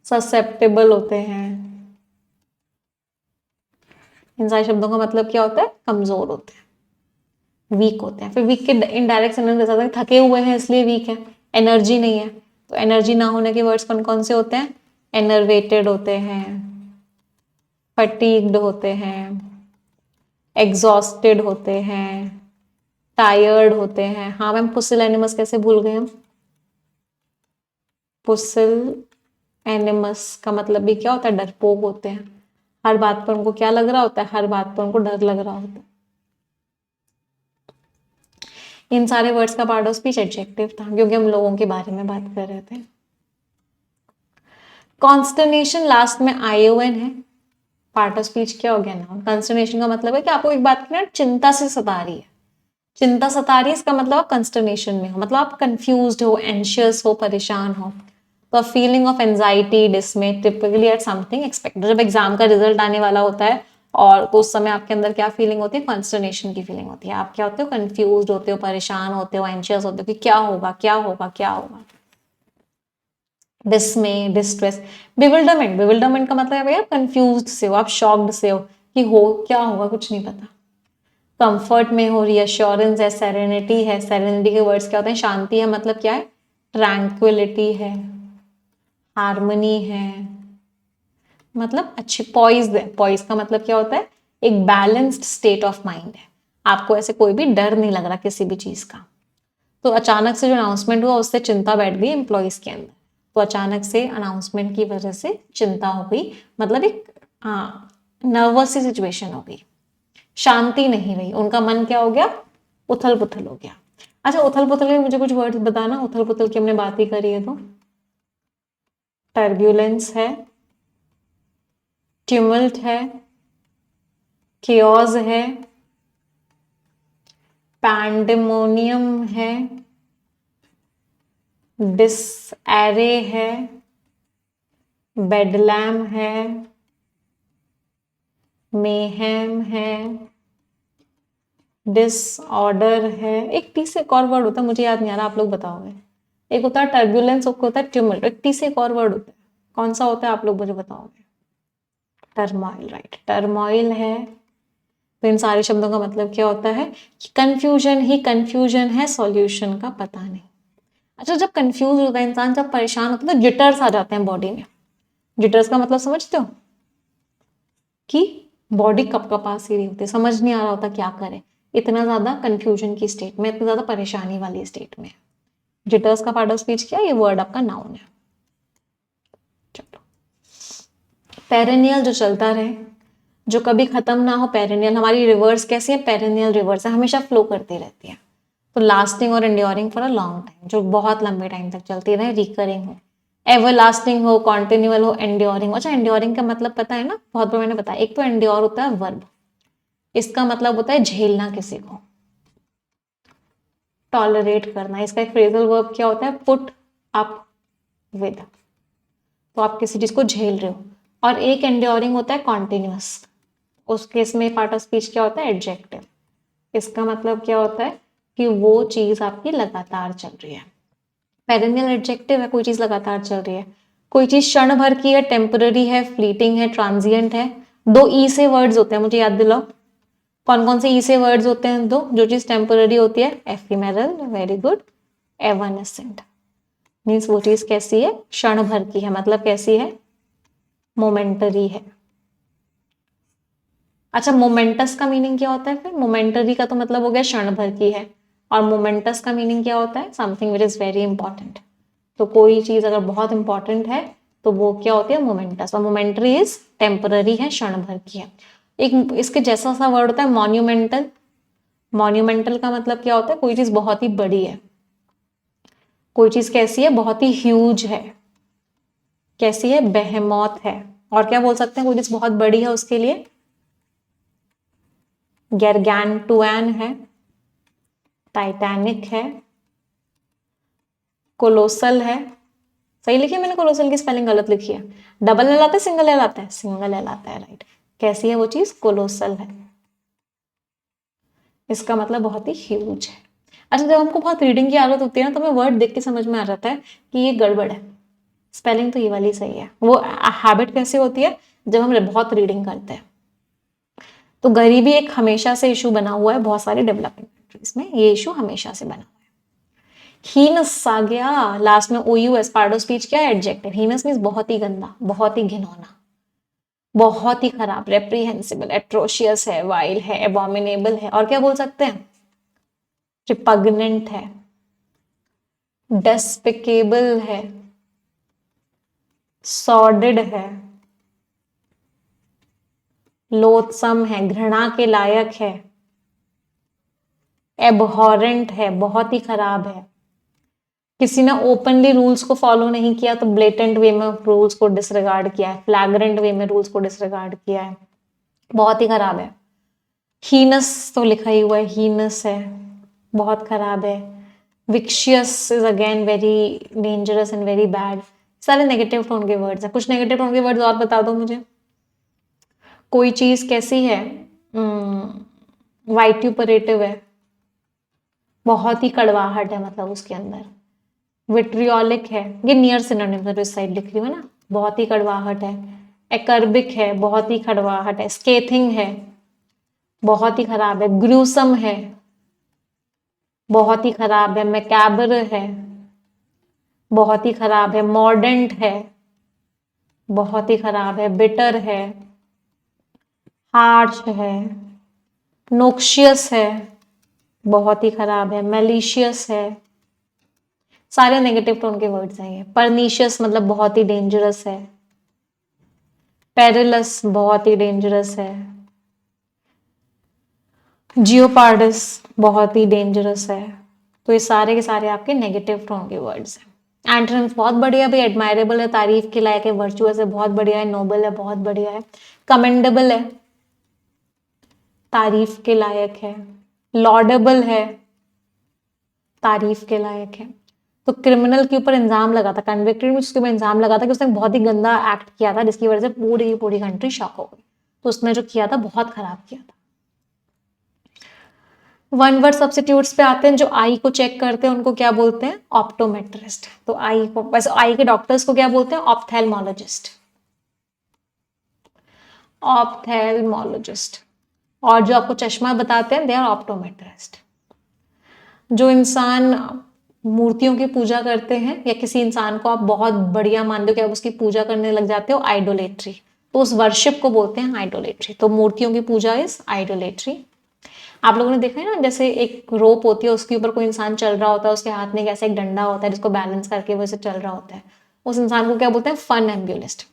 A: ससेप्टेबल होते हैं। इन सारे शब्दों का मतलब क्या होता है? कमजोर होते हैं, वीक होते हैं। फिर वीक के इनडायरेक्ट सिनोनिम्स जैसा कि थके हुए हैं इसलिए वीक है, एनर्जी नहीं है। तो एनर्जी ना होने के वर्ड्स कौन कौन से होते हैं? एनर्वेटेड होते हैं, फटीग्ड होते हैं, एग्जॉस्टेड होते हैं, टायर्ड होते हैं। हाँ मैम, पुसिलैनिमस कैसे भूल गए हम? पुसिलैनिमस का मतलब भी क्या होता है? डरपोक होते हैं। हर बात पर उनको क्या लग रहा होता है? हर बात पर उनको डर लग रहा होता है। इन सारे वर्ड्स का पार्ट ऑफ स्पीच एडजेक्टिव था, क्योंकि हम लोगों के बारे में बात कर रहे थे। कॉन्स्टर्नेशन लास्ट में ION है, पार्ट ऑफ स्पीच क्या हो गया? नाउन। कॉन्स्टर्नेशन का मतलब है कि आपको एक बात की ना चिंता से सता रही है, चिंता सता रही है, इसका मतलब आप कंस्टर्नेशन में हो, मतलब आप कंफ्यूज्ड हो, एंशियस हो, परेशान हो। तो feeling of anxiety, dismay, typically at something expected. जब एग्जाम का रिजल्ट आने वाला होता है और तो उस समय आपके अंदर क्या फीलिंग होती है? कॉन्स्टर्नेशन की फीलिंग होती है। आप क्या होते हो? कंफ्यूज होते हो, परेशान होते हो, एंशियस होते हो कि क्या होगा क्या होगा क्या होगा। डिसमे, डिस्ट्रेस, बिविल्डरमेंट। बिविल्डरमेंट का मतलब है कंफ्यूज से हो, आप शॉक्ड से हो कि हो क्या होगा कुछ नहीं पता। कंफर्ट में हो, रियश्योरेंस है, सेरेनिटी है। सेरेनिटी के वर्ड्स क्या होते हैं? शांति है, मतलब क्या है? ट्रैंक्विलिटी है, हार्मनी है, मतलब अच्छी। पॉइज है, पॉइज का मतलब क्या होता है? एक बैलेंस्ड स्टेट ऑफ माइंड है, आपको ऐसे कोई भी डर नहीं लग रहा किसी भी चीज का। तो अचानक से जो अनाउंसमेंट हुआ उससे चिंता बैठ गई एम्प्लॉयज के अंदर। तो अचानक से अनाउंसमेंट की वजह से चिंता हो गई, मतलब एक नर्वस सी सिचुएशन हो गई, शांति नहीं रही, उनका मन क्या हो गया? उथल पुथल हो गया। अच्छा, उथल पुथल में मुझे कुछ वर्ड्स बताना, उथल पुथल की हमने बात ही करी है तो। टर्ब्यूलेंस है, ट्यूमल्ट है, केओस है, पैंडेमोनियम है, डिसएरे है, बेडलैम है, मेहम है, डिसऑर्डर है। एक टी से एक और वर्ड होता है, मुझे याद नहीं आ रहा, आप लोग बताओगे। एक होता है टर्ब्यूलेंस, एक होता है ट्यूमल्ट, एक टी से एक और वर्ड होता है, कौन सा होता है आप लोग मुझे बताओगे? टर्मोइल, राइट, टर्मोइल है। तो इन सारे शब्दों का मतलब क्या होता है कि कंफ्यूजन ही कंफ्यूजन है, सॉल्यूशन का पता नहीं। अच्छा, जब कंफ्यूज होता है इंसान, जब परेशान होता है तो जिटर्स आ जाते हैं बॉडी में। जिटर्स का मतलब समझते हो? कि बॉडी कप कपास ही रही होती है, समझ नहीं आ रहा होता क्या करे, इतना ज्यादा कंफ्यूजन की स्टेट में, इतनी ज्यादा परेशानी वाली स्टेट में। जिटर्स का पार्ट ऑफ स्पीच क्या है? ये वर्ड आपका नाउन है। चलो, पेरेनियल जो चलता रहे, जो कभी खत्म ना हो, पेरेनियल। हमारी रिवर्स कैसी है? पेरेनियल रिवर्स है, हमेशा फ्लो करती रहती है। तो लास्टिंग और enduring for a long time, जो बहुत लंबे टाइम तक चलती रहे, रिकरिंग हो, एवरलास्टिंग हो, कॉन्टिन्यूअल हो, एंड्योरिंग हो। अच्छा, एंड्योरिंग का मतलब पता है ना? बहुत बार मैंने बताया। एक तो एंड्योर होता है वर्ब, इसका मतलब होता है झेलना किसी को, टॉलरेट करना। इसका एक फ्रेजल वर्ब क्या होता है? Put up with. तो आप किसी चीज को झेल रहे हो। और एक एंड्योरिंग होता है कॉन्टिन्यूअस, उस केस में पार्ट ऑफ स्पीच क्या होता है? एडजेक्टिव। इसका मतलब क्या होता है कि वो चीज आपकी लगातार चल रही है। पेरेनियल एडजेक्टिव है, कोई चीज लगातार चल रही है। कोई चीज क्षण भर की है, टेम्पररी है, फ्लीटिंग है, ट्रांजिएंट है। दो ई से वर्ड्स होते हैं, मुझे याद दिलाओ कौन कौन से ई से वर्ड्स होते हैं? दो, जो चीज टेम्पररी होती है, एफिमेरल, वेरी गुड, एवानेसेंट। मीन्स वो चीज कैसी है? क्षण भर की है, मतलब कैसी है? मोमेंटरी है। अच्छा, मोमेंटस का मीनिंग क्या होता है फिर? मोमेंटरी का तो मतलब हो गया क्षण भर की है, और मोमेंटस का मीनिंग क्या होता है? Something which is very important. तो कोई चीज अगर बहुत इंपॉर्टेंट है तो वो क्या होती है? मोमेंटस। और मोमेंटरी इज टेम्पररी है, क्षण भर की है। एक इसके जैसा सा वर्ड होता है मॉन्यूमेंटल। मॉन्यूमेंटल का मतलब क्या होता है? कोई चीज बहुत ही बड़ी है, कोई चीज कैसी है? बहुत ही ह्यूज है, कैसी है? बेहेमौत है। और क्या बोल सकते हैं कोई चीज बहुत बड़ी है उसके लिए? गैरगैंटुआन है, टाइटैनिक है, कोलोसल है। सही लिखी है मैंने? कोलोसल की स्पेलिंग गलत लिखी है। डबल एल आता है, सिंगल एल आता है? सिंगल एल आता है, राइट। कैसी है वो चीज? कोलोसल है। इसका मतलब बहुत ही ह्यूज है। अच्छा, जब हमको बहुत रीडिंग की आदत होती है ना, तो हमें वर्ड देख के समझ में आ जाता है कि ये गड़बड़ है, स्पेलिंग तो ये वाली सही है। वो हैबिट कैसे होती है? जब हम बहुत रीडिंग करते हैं। तो गरीबी एक हमेशा से इशू बना हुआ है बहुत सारी डेवलपिंग कंट्रीज में, ये इशू हमेशा से बना हुआ है। हीनस आ गया लास्ट में, OUS, पार्ट ऑफ स्पीच क्या है? एडजेक्टिव। हीनस मीन्स बहुत ही गंदा, बहुत ही घिनौना, बहुत ही खराब, रेप्रीहेंसिबल, एट्रोशियस है, वाइल है, एबॉमिनेबल है, और क्या बोल सकते हैं? रिपग्नेंट है, डेस्पिकेबल है, सॉर्डिड है, लोथसम है, घृणा के लायक है, एबहॉरेंट है, बहुत ही खराब है। किसी ने ओपनली रूल्स को फॉलो नहीं किया तो ब्लेटेंट वे में रूल्स को डिसरिगार्ड किया है, फ्लैग्रेंट वे में रूल्स को डिसरिगार्ड किया है, बहुत ही खराब है। हीनस तो लिखा ही हुआ है, हीनस है, बहुत खराब है। Vicious is again very dangerous and very bad. सारे नेगेटिव टोन के वर्ड्स हैं। कुछ नेगेटिव टोन के वर्ड्स और बता दो मुझे। कोई चीज कैसी है? वाइट्यूपरेटिव है, बहुत ही कड़वाहट है मतलब उसके अंदर। विट्रियोलिक है, ये नियर सिनोनिम है, इस साइड लिख रही हूँ ना, बहुत ही कड़वाहट है। एकर्बिक है, बहुत ही कड़वाहट है। स्केथिंग है, बहुत ही खराब है। ग्रूसम है, बहुत ही खराब है। मैकैबर है, बहुत ही खराब है। मॉर्डेंट है, बहुत ही खराब है। बिटर है, हार्श है। नोक्शियस है, बहुत ही खराब है। मेलिशियस है, सारे नेगेटिव टोन के वर्ड्स हैं ये। परनीशियस मतलब बहुत ही डेंजरस है। पेरिलस बहुत ही डेंजरस है। जियोपार्डस बहुत ही डेंजरस है। तो ये सारे के सारे आपके नेगेटिव टोन के वर्ड्स हैं। एंटोनिम्स बहुत बढ़िया भाई, एडमायरेबल है, तारीफ के लायक है, वर्चुअस है, बहुत बढ़िया है, नोबल है, बहुत बढ़िया है, कमेंडेबल है, तारीफ के लायक है, लॉडेबल है, तारीफ के लायक है। तो क्रिमिनल के ऊपर इंजाम लगा था, कन्विक्टेड में उसके ऊपर इंजाम लगा था कि उसने बहुत ही गंदा एक्ट किया था, जिसकी वजह से पूरी की पूरी कंट्री शॉक हो गई। तो उसने जो किया था बहुत खराब किया था। वन वर्ड सब्स्टिट्यूट्स पे आते हैं, जो आई को चेक करते हैं उनको क्या बोलते हैं? ऑप्टोमेट्रिस्ट। तो आई को, वैसे आई के डॉक्टर्स को क्या बोलते हैं? Ophthalmologist, ophthalmologist. और जो आपको चश्मा बताते हैं, दे आर ऑप्टोमेट्रिस्ट। जो इंसान मूर्तियों की पूजा करते हैं, या किसी इंसान को आप बहुत बढ़िया मानते हो कि आप उसकी पूजा करने लग जाते हो, आइडोलेट्री, तो उस वर्शिप को बोलते हैं आइडोलेट्री। तो मूर्तियों की पूजा इज आइडोलेट्री। आप लोगों ने देखा है ना, जैसे एक रोप होती है, उसके ऊपर कोई इंसान चल रहा होता है, उसके हाथ में एक ऐसा एक डंडा होता है जिसको बैलेंस करके वो ऐसे चल रहा होता है, उस इंसान को क्या बोलते हैं? फन एम्ब्यूलिस्ट,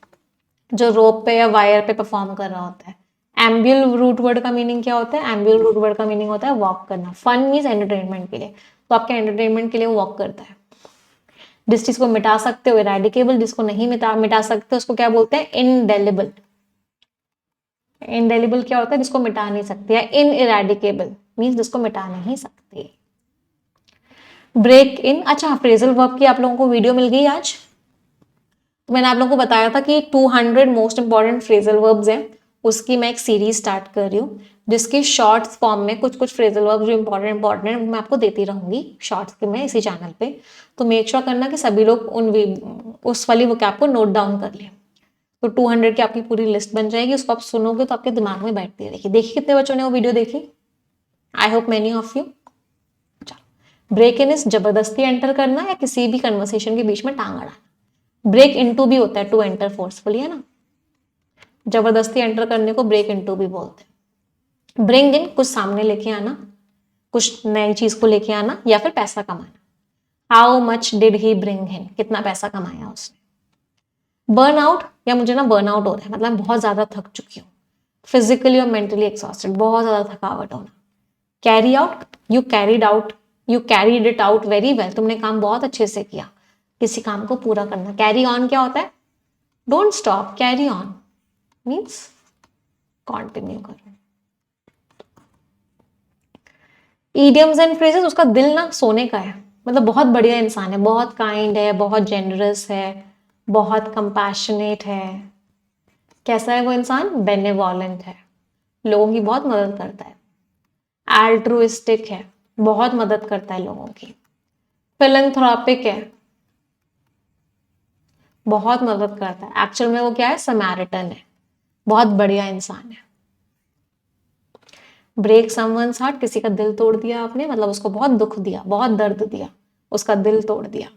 A: जो रोप पे या वायर पे परफॉर्म कर रहा होता है। एम्ब्यूल रूट वर्ड का मीनिंग क्या होता है? एम्ब्यूल रूट वर्ड का मीनिंग होता है वॉक करना। फन मीन्स एंटरटेनमेंट के लिए, तो आपके एंटरटेनमेंट के लिए वॉक करता है। जिस चीज को मिटा सकते हो इरेडिकेबल, जिसको नहीं मिटा सकते उसको क्या बोलते हैं? इनडेलिबल। इनडेलिबल क्या होता है? जिसको मिटा नहीं सकते। या इन इरेडिकेबल मीन्स जिसको मिटा नहीं सकते। ब्रेक इन, अच्छा फ्रेजल वर्ब की आप लोगों को वीडियो मिल गई आज। तो मैंने आप लोगों को बताया था कि 200 मोस्ट इंपॉर्टेंट फ्रेजल वर्ब्स हैं, उसकी मैं एक सीरीज स्टार्ट कर रही हूँ, जिसकी शॉर्ट्स फॉर्म में कुछ कुछ फ्रेजल वर्ब जो इंपॉर्टेंट है मैं आपको देती रहूंगी शॉर्ट्स के में इसी चैनल पे। तो मेक श्योर करना कि सभी लोग उस वाली वोकैब को नोट डाउन कर लें। तो 200 की आपकी पूरी लिस्ट बन जाएगी, उसको आप सुनोगे तो आपके दिमाग में बैठती रहेगी। देखिए कितने बच्चों ने वो वीडियो देखी? I hope many of you. Break in is जबरदस्ती एंटर करना या किसी भी कन्वर्सेशन के बीच में टांग अड़ाना। ब्रेक इनटू भी होता है, टू एंटर फोर्सफुली, है ना। जबरदस्ती एंटर करने को ब्रेक इनटू भी बोलते हैं। ब्रिंग इन, कुछ सामने लेके आना, कुछ नई चीज को लेके आना, या फिर पैसा कमाना। How much did he bring in, कितना पैसा कमाया उसने। बर्न आउट, या मुझे ना बर्न आउट हो रहा है, मतलब बहुत ज्यादा थक चुकी हूँ, फिजिकली और मेंटली एक्सॉस्टेड, बहुत ज्यादा थकावट होना। Carry out, you carried out, you carried it out very well, तुमने काम बहुत अच्छे से किया, किसी काम को पूरा करना। कैरी ऑन क्या होता है? Don't stop, carry on means continue करो। ईडियम्स एंड फ्रेजेस, उसका दिल ना सोने का है, मतलब बहुत बढ़िया इंसान है, बहुत काइंड है, बहुत जेनरस है, बहुत कंपैशनेट है, कैसा है वो इंसान? बेनेवोलेंट है, लोगों की बहुत मदद करता है। एल्ट्रुइस्टिक है, बहुत मदद करता है लोगों की। फिलैंथ्रोपिक है, बहुत मदद करता है। एक्चुअल में वो क्या है? समैरिटन है, बहुत बढ़िया इंसान है। ब्रेक समवन्स हार्ट, किसी का दिल तोड़ दिया आपने, मतलब उसको बहुत दुख दिया, बहुत दर्द दिया, उसका दिल तोड़ दिया।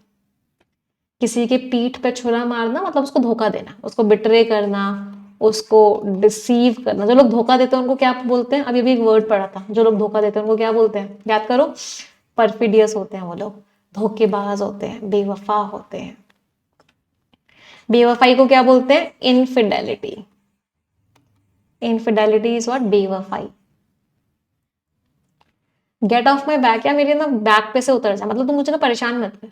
A: किसी के पीठ पे छुरा मारना मतलब उसको धोखा देना, उसको बिट्रे करना, उसको डिसीव करना। जो लोग धोखा देते हैं उनको क्या बोलते हैं? अभी भी एक वर्ड पढ़ा था, जो लोग धोखा देते हैं उनको क्या बोलते हैं? याद करो। परफिडियस होते हैं वो लोग, धोखेबाज होते हैं, बेवफा होते हैं। बेवफाई को क्या बोलते हैं? इनफिडेलिटी। Infidelity is what? बेवफाई। गेट ऑफ माई बैक, या मेरे ना बैक पे से उतर जा, मतलब तुम मुझे ना परेशान मत कर।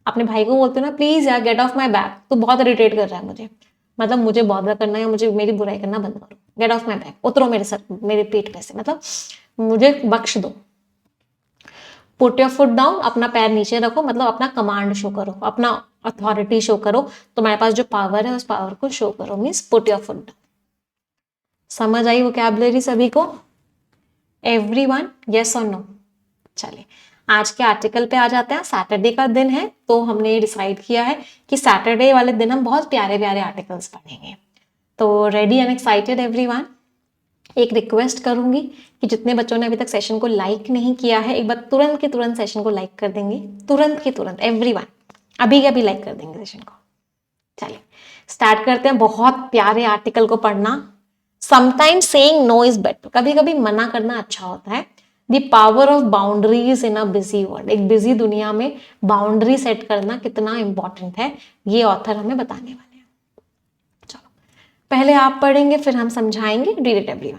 A: अपने भाई को बोलते हो ना, प्लीज यार गेट ऑफ माई बैक, तू बहुत इरिटेट कर रहा है मुझे, मतलब मुझे बॉदर करना या मुझे मेरी बुराई करना बंद करो। गेट ऑफ माई बैक, उतरो मेरे सर, मेरे पीठ पे से, मतलब मुझे बख्श दो। पुट योर फुट डाउन, अपना पैर नीचे रखो, मतलब अपना कमांड शो करो, अपना अथॉरिटी शो करो, तुम्हारे पास जो पावर है उस पावर को शो करो, means put your foot down. समझ आई वोकैबुलरी सभी को? एवरीवन, यस और नो? चलिए आज के आर्टिकल पे आ जाते हैं। सैटरडे का दिन है तो हमने डिसाइड किया है कि सैटरडे वाले दिन हम बहुत प्यारे प्यारे आर्टिकल्स पढ़ेंगे। तो रेडी एंड एक्साइटेड एवरीवन? एक रिक्वेस्ट करूंगी कि जितने बच्चों ने अभी तक सेशन को लाइक नहीं किया है, एक बार तुरंत के तुरंत सेशन को लाइक कर देंगे, तुरंत के तुरंत एवरीवन, अभी के अभी लाइक कर देंगे सेशन को। चलिए स्टार्ट करते हैं बहुत प्यारे आर्टिकल को पढ़ना। Sometimes saying no is better, कभी कभी मना करना अच्छा होता है। The power of boundaries in a busy world, एक बिजी दुनिया में बाउंड्री सेट करना कितना इंपॉर्टेंट है, ये ऑथर हमें बताने वाले हैं। चलो पहले आप पढ़ेंगे फिर हम समझाएंगे। Read it everyone.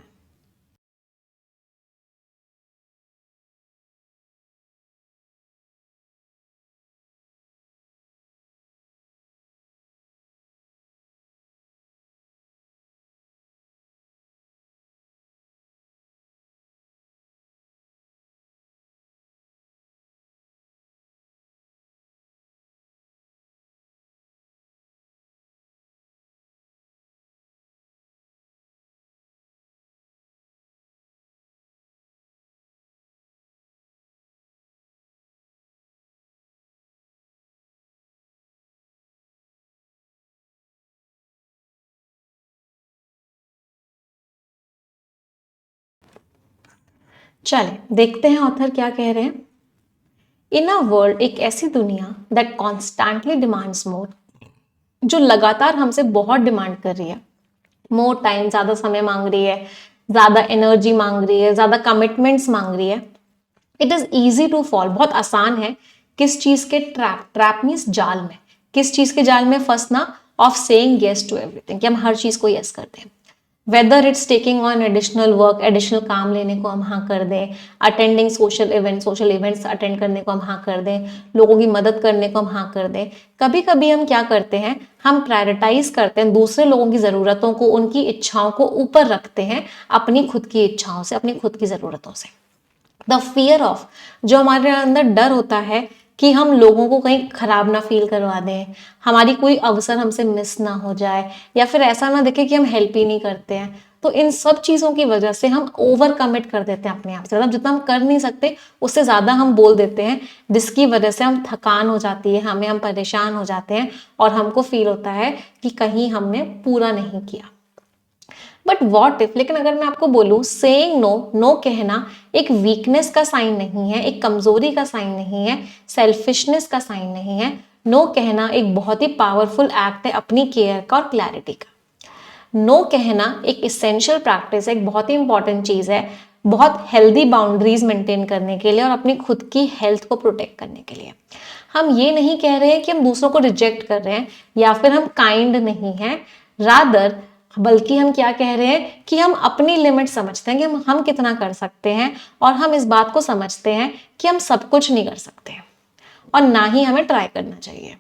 A: चले देखते हैं ऑथर क्या कह रहे हैं। इन अ वर्ल्ड, एक ऐसी दुनिया दैट कॉन्स्टेंटली डिमांड्स मोर, जो लगातार हमसे बहुत डिमांड कर रही है। मोर टाइम, ज्यादा समय मांग रही है, ज्यादा एनर्जी मांग रही है, ज्यादा कमिटमेंट्स मांग रही है। It is easy to fall, बहुत आसान है किस चीज के ट्रैप, ट्रैप मीन्स जाल में, किस चीज के जाल में फंसना, of saying yes to everything, कि हम हर चीज को यस कर दें। Whether it's taking on additional work, additional काम लेने को हम हाँ कर दें, अटेंडिंग सोशल इवेंट्स अटेंड करने को हम हाँ कर दें, लोगों की मदद करने को हम हाँ कर दें। कभी कभी हम क्या करते हैं, हम प्रायोरिटाइज करते हैं दूसरे लोगों की जरूरतों को, उनकी इच्छाओं को ऊपर रखते हैं अपनी खुद की इच्छाओं से, अपनी खुद की जरूरतों से। द फियर ऑफ, जो हमारे अंदर डर होता है कि हम लोगों को कहीं खराब ना फील करवा दें, हमारी कोई अवसर हमसे मिस ना हो जाए, या फिर ऐसा ना देखे कि हम हेल्प ही नहीं करते हैं। तो इन सब चीज़ों की वजह से हम ओवर कमिट कर देते हैं अपने आप से, मतलब जितना हम कर नहीं सकते उससे ज़्यादा हम बोल देते हैं, जिसकी वजह से हम थकान हो जाती है हमें, हम परेशान हो जाते हैं और हमको फील होता है कि कहीं हमने पूरा नहीं किया। बट वॉट इफ, लेकिन अगर मैं आपको बोलूं सेइंग नो, नो कहना एक वीकनेस का साइन नहीं है, एक कमजोरी का साइन नहीं है, सेल्फिशनेस का साइन नहीं है। नो कहना एक बहुत ही पावरफुल एक्ट है अपनी केयर का और क्लैरिटी का। नो कहना एक इसेंशियल प्रैक्टिस है, एक बहुत ही इंपॉर्टेंट चीज है, बहुत हेल्दी बाउंड्रीज मेंटेन करने के लिए और अपनी खुद की हेल्थ को प्रोटेक्ट करने के लिए। हम ये नहीं कह रहे हैं कि हम दूसरों को रिजेक्ट कर रहे हैं या फिर हम काइंड नहीं हैं, रादर बल्कि हम क्या कह रहे हैं कि हम अपनी लिमिट समझते हैं कि हम कितना कर सकते हैं, और हम इस बात को समझते हैं कि हम सब कुछ नहीं कर सकते और ना ही हमें ट्राई करना चाहिए।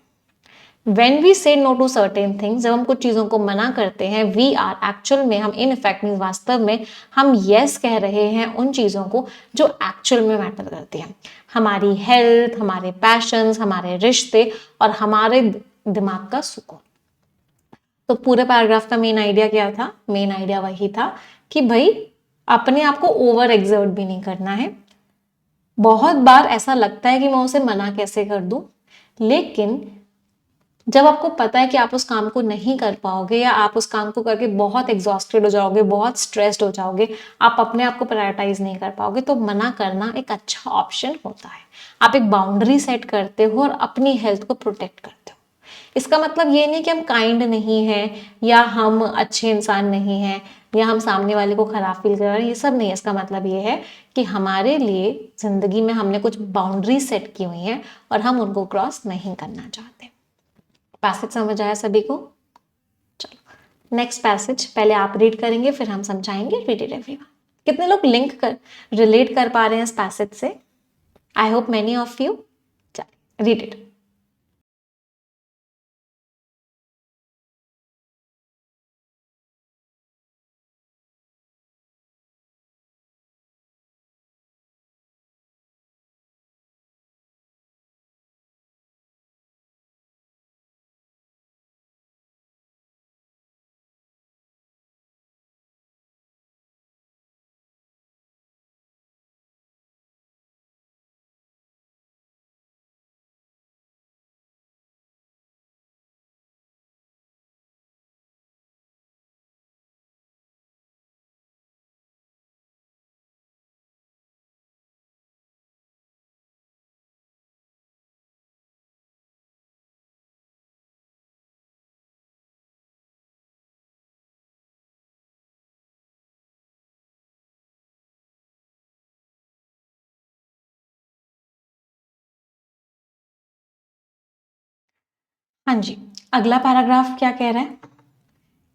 A: When we say no to certain things, जब हम कुछ चीजों को मना करते हैं, we are एक्चुअल में, हम इन इफेक्ट मीन वास्तव में हम yes कह रहे हैं उन चीजों को जो एक्चुअल में मैटर करती हैं, हमारी हेल्थ, हमारे पैशंस, हमारे रिश्ते और हमारे दिमाग का सुकून। तो पूरे पैराग्राफ का मेन आइडिया क्या था? मेन आइडिया वही था कि भाई अपने आप को ओवर एक्सर्ट भी नहीं करना है। बहुत बार ऐसा लगता है कि मैं उसे मना कैसे कर दूं, लेकिन जब आपको पता है कि आप उस काम को नहीं कर पाओगे या आप उस काम को करके बहुत एग्जॉस्टेड हो जाओगे, बहुत स्ट्रेस्ड हो जाओगे, आप अपने आप को प्रायोरिटाइज नहीं कर पाओगे, तो मना करना एक अच्छा ऑप्शन होता है। आप एक बाउंड्री सेट करते हो और अपनी हेल्थ को प्रोटेक्ट करते हो। इसका मतलब ये नहीं कि हम काइंड नहीं हैं या हम अच्छे इंसान नहीं हैं या हम सामने वाले को खराब फील कर रहे हैं, ये सब नहीं है। इसका मतलब ये है कि हमारे लिए जिंदगी में हमने कुछ बाउंड्री सेट की हुई हैं और हम उनको क्रॉस नहीं करना चाहते। पैसेज समझ आया सभी को? चलो नेक्स्ट पैसेज पहले आप रीड करेंगे, फिर हम समझाएंगे। Read it everyone. कितने लोग लिंक कर रिलेट कर पा रहे हैं इस पैसेज से? आई होप मेनी ऑफ यू। चलिए रीड इट। हाँ जी, अगला पैराग्राफ क्या कह रहा है?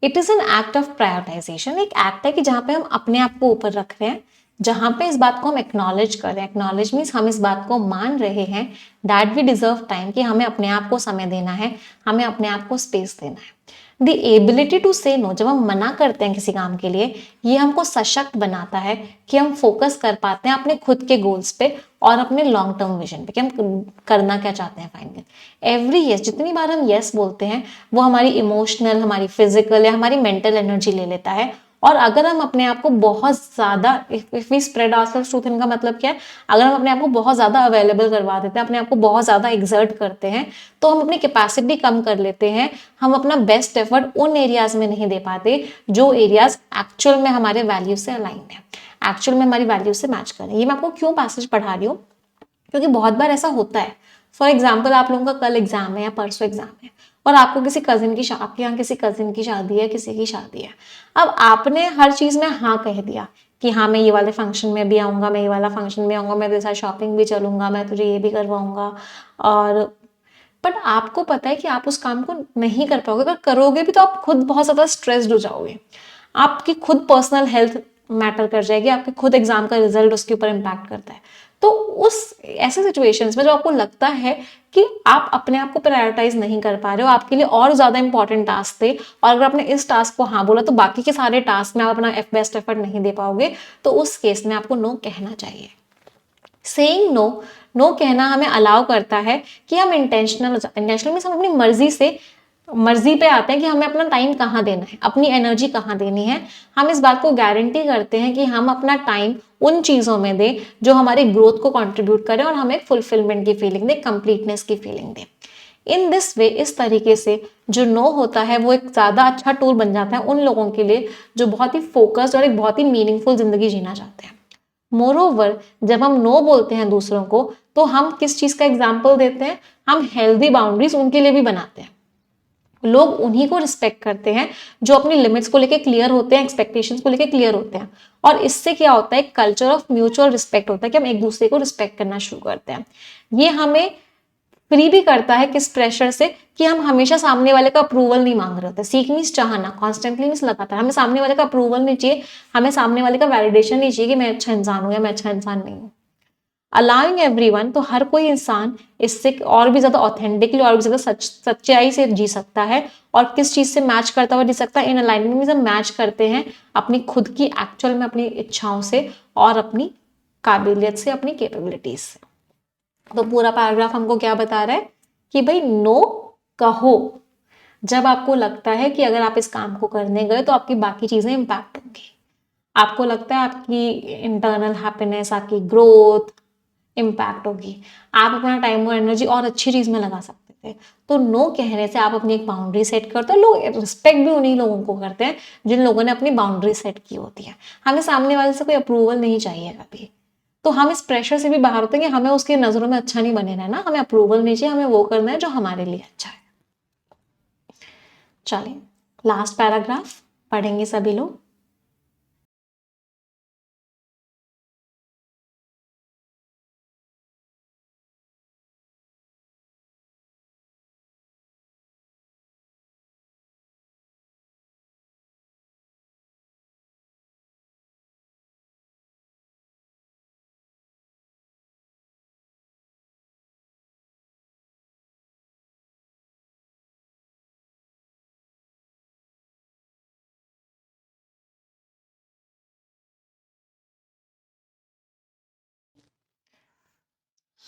A: It is an act of prioritisation. एक एक्ट है कि जहां पे हम अपने आप को ऊपर रख रहे हैं, जहां पे इस बात को हम एक्नॉलेज कर रहे हैं। एक्नॉलेज मीन्स हम इस बात को मान रहे हैं दैट वी डिजर्व टाइम, कि हमें अपने आप को समय देना है, हमें अपने आप को स्पेस देना है। द एबिलिटी टू से नो, जब हम मना करते हैं किसी काम के लिए, ये हमको सशक्त बनाता है कि हम फोकस कर पाते हैं अपने खुद के गोल्स पे और अपने लॉन्ग टर्म विजन पे कि हम करना क्या चाहते हैं फाइनली। एवरी यस, जितनी बार हम यस बोलते हैं वो हमारी इमोशनल, हमारी फिजिकल या हमारी मेंटल एनर्जी ले लेता है। और अगर हम अपने आप को बहुत ज्यादा, if we spread ourselves too thin का मतलब क्या है? अगर हम अपने आप को बहुत ज्यादा अवेलेबल करवा देते हैं, अपने आप को बहुत ज्यादा एक्सर्ट करते हैं, तो हम अपनी कैपेसिटी कम कर लेते हैं। हम अपना बेस्ट एफर्ट उन एरियाज में नहीं दे पाते जो एरियाज एक्चुअल में हमारे वैल्यू से अलाइंड है, एक्चुअल में हमारी वैल्यू से मैच करें। ये मैं आपको क्यों पैसेज पढ़ा रही हूँ? क्योंकि बहुत बार ऐसा होता है। फॉर एग्जाम्पल, आप लोगों का कल एग्जाम है या परसों एग्जाम है और आपको किसी कजिन की, आपके यहाँ किसी कजिन की शादी है, किसी की शादी है। अब आपने हर चीज में हाँ कह दिया कि हाँ मैं ये वाले फंक्शन में भी आऊंगा, मैं ये वाला फंक्शन में आऊंगा, मैं तेरे साथ शॉपिंग भी चलूंगा, मैं तुझे ये भी करवाऊंगा। और बट आपको पता है कि आप उस काम को नहीं कर पाओगे। अगर करोगे भी तो आप खुद बहुत ज्यादा स्ट्रेस्ड हो जाओगे, आपकी खुद पर्सनल हेल्थ मैटर कर जाएगी, आपके खुद एग्जाम का रिजल्ट उसके ऊपर इम्पैक्ट करता है। तो उस ऐसे सिचुएशंस में जब आपको लगता है कि आप अपने आप को प्रायोरिटाइज नहीं कर पा रहे हो, आपके लिए और ज्यादा इंपॉर्टेंट टास्क थे, और अगर आपने इस टास्क को हाँ बोला तो बाकी के सारे टास्क में आप अपना बेस्ट एफर्ट नहीं दे पाओगे, तो उस केस में आपको नो कहना चाहिए। सेइंग नो, नो कहना हमें अलाउ करता है कि हम इंटेंशनल मीन्स हम अपनी मर्जी पे आते हैं कि हमें अपना टाइम कहाँ देना है, अपनी एनर्जी कहाँ देनी है। हम इस बात को गारंटी करते हैं कि हम अपना टाइम उन चीजों में दें जो हमारी ग्रोथ को कंट्रीब्यूट करें और हमें फुलफिलमेंट की फीलिंग दे, कंप्लीटनेस की feeling they. In this way, इस तरीके से जो नो होता है वो एक ज्यादा अच्छा टूल बन जाता है उन लोगों के लिए जो बहुत ही फोकस्ड और एक बहुत ही मीनिंगफुल जिंदगी जीना चाहते हैं। मोरोवर, जब हम नो बोलते हैं दूसरों को, तो हम किस चीज का एग्जाम्पल देते हैं? हम हेल्दी बाउंड्रीज उनके लिए भी बनाते हैं। लोग उन्हीं को रिस्पेक्ट करते हैं जो अपनी लिमिट्स को लेके क्लियर होते हैं, एक्सपेक्टेशंस को लेके क्लियर होते हैं। और इससे क्या होता है? कल्चर ऑफ म्यूचुअल रिस्पेक्ट होता है कि हम एक दूसरे को रिस्पेक्ट करना शुरू करते हैं। ये हमें फ्री भी करता है किस प्रेशर से, कि हम हमेशा सामने वाले का अप्रूवल नहीं मांग रहे होते। सीख मीन्स चाहना, कॉन्स्टेंटली मीन्स लगातार। हमें सामने वाले का अप्रूवल नहीं चाहिए, हमें सामने वाले का वैलिडेशन नहीं चाहिए कि मैं अच्छा इंसान हूं या मैं अच्छा इंसान नहीं हूं। अलाउइंग एवरीवन, तो हर कोई इंसान इससे और भी ज्यादा ऑथेंटिकली और भी ज्यादा सच्चाई से जी सकता है। और किस चीज से मैच करता हुआ जी सकता है? इन अलाइनमेंट में हम मैच करते हैं अपनी खुद की एक्चुअल में अपनी इच्छाओं से और अपनी काबिलियत से, अपनी कैपेबिलिटीज से। तो पूरा पैराग्राफ हमको क्या बता रहा है? कि भाई नो कहो, जब आपको लगता है कि अगर आप इस काम को करने गए तो आपकी बाकी चीजें इम्पैक्ट होंगी, आपको लगता है आपकी इंटरनल हैप्पीनेस, आपकी ग्रोथ इम्पैक्ट होगी, आप अपना टाइम और एनर्जी और अच्छी चीज में लगा सकते थे। तो नो कहने से आप अपनी एक बाउंड्री सेट करते हो। लोग रिस्पेक्ट भी उन्हीं लोगों को करते हैं जिन लोगों ने अपनी बाउंड्री सेट की होती है। हमें सामने वाले से कोई अप्रूवल नहीं चाहिए कभी, तो हम इस प्रेशर से भी बाहर होते हैं कि हमें उसकी नजरों में अच्छा नहीं बने रहना, हमें अप्रूवल नहीं चाहिए, हमें वो करना है जो हमारे लिए अच्छा है। चलिए लास्ट पैराग्राफ पढ़ेंगे सभी लोग।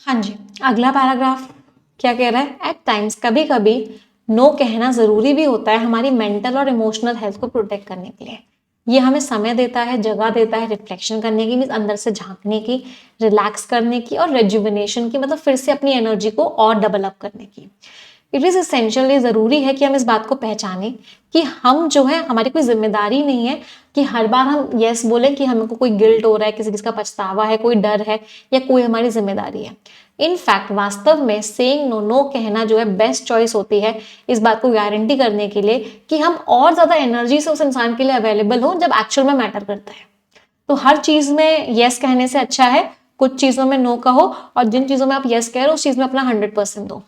A: हाँ जी, अगला पैराग्राफ क्या कह रहा है? एट टाइम्स, कभी कभी नो कहना जरूरी भी होता है हमारी मेंटल और इमोशनल हेल्थ को प्रोटेक्ट करने के लिए। ये हमें समय देता है, जगह देता है रिफ्लेक्शन करने की, मीन्स अंदर से झांकने की, रिलैक्स करने की और रेजुविनेशन की, मतलब फिर से अपनी एनर्जी को और डेवलप करने की। इट इज एसेंशियल, ये जरूरी है कि हम इस बात को पहचानें कि हम जो है, हमारी कोई जिम्मेदारी नहीं है कि हर बार हम यस बोलें कि हमको कोई गिल्ट हो रहा है, किसी का पछतावा है, कोई डर है या कोई हमारी जिम्मेदारी है। इनफैक्ट वास्तव में सेइंग नो, नो कहना जो है बेस्ट चॉइस होती है इस बात को गारंटी करने के लिए कि हम और ज्यादा एनर्जी से उस इंसान के लिए अवेलेबल हो जब एक्चुअल में मैटर करता है। तो हर चीज में यस कहने से अच्छा है कुछ चीजों में नो कहो, और जिन चीजों में आप यस कह रहे हो उस चीज में अपना 100% दो।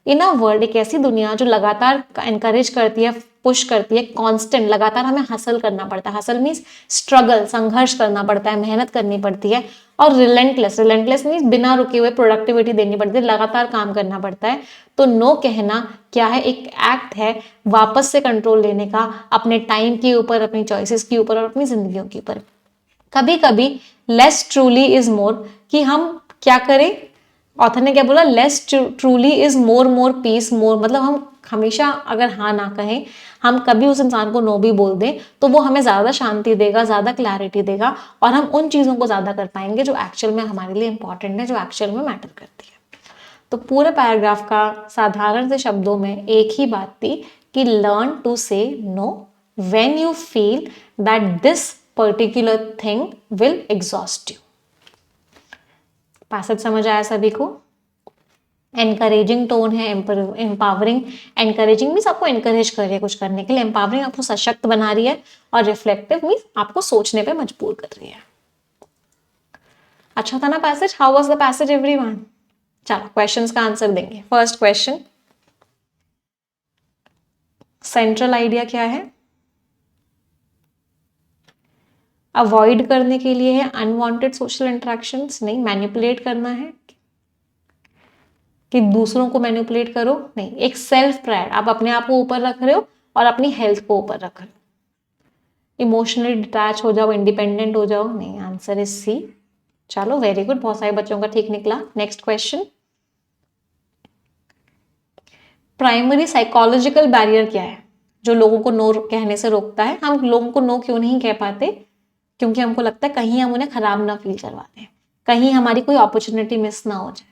A: इन अ वर्ल्ड, एक ऐसी दुनिया जो लगातार एनकरेज करती है, पुश करती है, कांस्टेंट, लगातार हमें हसल करना पड़ता है। हसल मीन्स स्ट्रगल, संघर्ष करना पड़ता है, मेहनत करनी पड़ती है। और रिलेंटलेस, रिलेंटलेस मीन्स बिना रुके हुए प्रोडक्टिविटी देनी पड़ती है, लगातार काम करना पड़ता है। तो नो कहना क्या है? एक एक्ट है वापस से कंट्रोल लेने का, अपने टाइम के ऊपर, अपनी चॉइसेस के ऊपर और अपनी जिंदगियों के ऊपर। कभी कभी लेस ट्रूली इज मोर, कि हम क्या करें? ऑथर ने क्या बोला? Less truly is more, more peace more, मतलब हम हमेशा अगर हाँ ना कहें, हम कभी उस इंसान को नो भी बोल दें तो वो हमें ज्यादा शांति देगा, ज्यादा क्लैरिटी देगा, और हम उन चीजों को ज्यादा कर पाएंगे जो एक्चुअल में हमारे लिए इंपॉर्टेंट है, जो एक्चुअल में मैटर करती है। तो पूरे पैराग्राफ का साधारण से शब्दों में एक ही बात थी कि लर्न टू से know when you feel that this particular thing will exhaust you. Passage समझ आया सभी को? एनकरेजिंग टोन है, एम्पावरिंग। एनकरेजिंग मीन्स आपको एनकरेज कर रही है कुछ करने के लिए, एम्पावरिंग आपको सशक्त बना रही है, और रिफ्लेक्टिव मीन्स आपको सोचने पे मजबूर कर रही है। अच्छा था ना passage? How was the passage everyone? चलो क्वेश्चंस का आंसर देंगे। फर्स्ट क्वेश्चन, सेंट्रल आइडिया क्या है? अवॉइड करने के लिए है अनवांटेड सोशल इंटरेक्शंस? नहीं। मैनिपुलेट करना है कि दूसरों को मैनिपुलेट करो? नहीं। एक सेल्फ प्राइड, आप अपने आप को ऊपर रख रहे हो और अपनी हेल्थ को ऊपर रख रहे हो। इमोशनली डिटैच हो जाओ, इंडिपेंडेंट हो जाओ? नहीं। Answer is C. चलो वेरी गुड, बहुत सारे बच्चों का ठीक निकला। Next question, primary psychological barrier क्या है जो लोगों को नो कहने से रोकता है? हम लोगों को नो क्यों नहीं कह पाते? क्योंकि हमको लगता है कहीं हम उन्हें खराब ना फील करवा दें, कहीं हमारी कोई अपॉर्चुनिटी मिस ना हो जाए।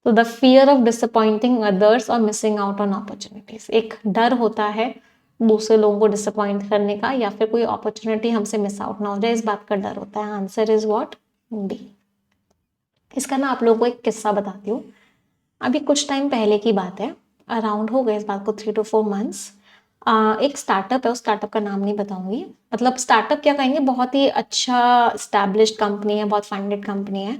A: तो the fear of disappointing others और मिसिंग आउट ऑन अपॉर्चुनिटीज, एक डर होता है दूसरे लोगों को डिसअपॉइंट करने का, या फिर कोई अपॉर्चुनिटी हमसे मिस आउट ना हो जाए, इस बात का डर होता है। Answer is what? बी। इसका ना आप लोगों को एक किस्सा बताती हूँ। अभी कुछ टाइम पहले की बात है, अराउंड हो गए इस बात को 3 to 4 months। एक स्टार्टअप है, उस स्टार्टअप का नाम नहीं बताऊंगी, मतलब स्टार्टअप क्या कहेंगे, बहुत ही अच्छा स्टैब्लिश्ड कंपनी है, बहुत फंडेड कंपनी है।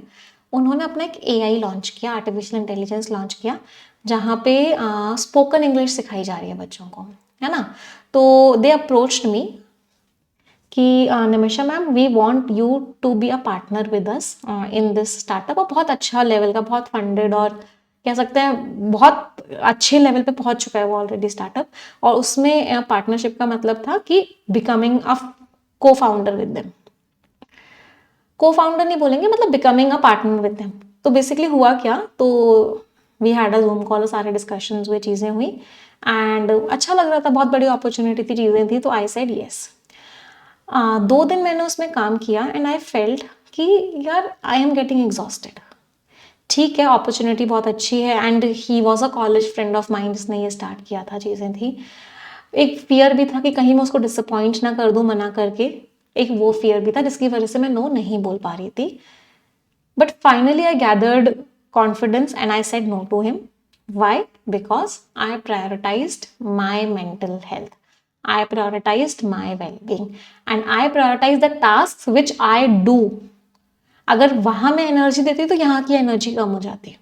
A: उन्होंने अपना एक एआई लॉन्च किया, आर्टिफिशियल इंटेलिजेंस लॉन्च किया, जहाँ पे स्पोकन इंग्लिश सिखाई जा रही है बच्चों को, है ना। तो दे अप्रोच्ड मी कि Nimisha ma'am, we want you to be a partner with us in this startup. और बहुत अच्छा लेवल का, बहुत फंडेड, और कह सकते हैं बहुत अच्छे लेवल पे पहुंच चुका है वो ऑलरेडी स्टार्टअप। और उसमें पार्टनरशिप का मतलब था कि becoming a co founder with them. Co founder नहीं बोलेंगे, मतलब becoming a partner with them. तो बेसिकली हुआ क्या, तो we had a zoom call, सारे डिस्कशंस हुए, चीज़ें हुई एंड अच्छा लग रहा था, बहुत बड़ी अपॉर्चुनिटी थी, चीज़ें थी, तो आई सेड यस। 2 दिन मैंने उसमें काम किया एंड आई फेल्ट कि यार आई एम गेटिंग एग्जॉस्टेड। ठीक है, अपॉर्चुनिटी बहुत अच्छी है and he was a college friend of mind जिसने ये स्टार्ट किया था, चीज़ें थी। एक फियर भी था कि कहीं मैं उसको डिसअपॉइंट ना कर दूं मना करके, एक वो फियर भी था जिसकी वजह से मैं नो नहीं बोल पा रही थी। But finally I gathered confidence and I said no to him. Why? Because I prioritized my mental health, I prioritized my well-being and I prioritize the tasks which I do. अगर वहां मैं energy देती तो यहाँ की energy कम हो जाती।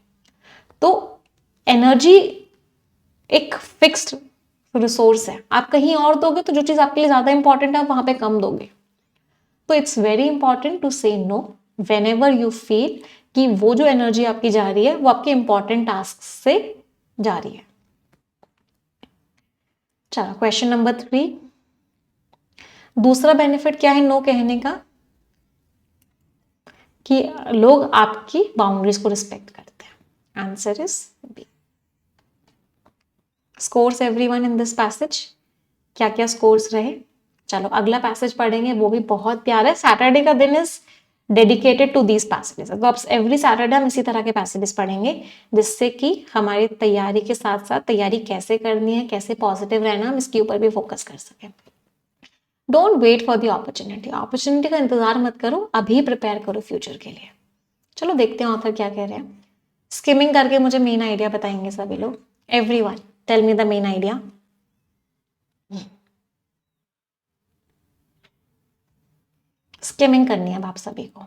A: तो एनर्जी एक फिक्स्ड रिसोर्स है, आप कहीं और दोगे तो जो चीज आपके लिए ज्यादा इंपॉर्टेंट है आप वहां पे कम दोगे। तो इट्स वेरी इंपॉर्टेंट टू से know when ever you feel कि वो जो एनर्जी आपकी जा रही है वो आपके इंपॉर्टेंट टास्क से जा रही है। चलो क्वेश्चन नंबर 3, दूसरा बेनिफिट क्या है नो कहने का? कि लोग आपकी बाउंड्रीज को रिस्पेक्ट करते हैं। Answer is B. Scores everyone in this passage, क्या क्या स्कोर्स रहे? चलो अगला पैसेज पढ़ेंगे, वो भी बहुत प्यारा है। सैटरडे का दिन is dedicated to these passages, तो अब एवरी सैटरडे हम इसी तरह के पैसेजेस पढ़ेंगे जिससे कि हमारी तैयारी के साथ साथ तैयारी कैसे करनी है, कैसे पॉजिटिव रहना, हम इसके ऊपर भी फोकस कर सकें। Don't wait for the opportunity, opportunity का इंतजार मत करो, अभी प्रिपेयर करो फ्यूचर के लिए। चलो देखते हैं ऑथर क्या कह रहे हैं। स्किमिंग करके मुझे मेन आइडिया बताएंगे सभी लोग। Everyone tell me the main idea. Skimming करनी है अब आप सभी को।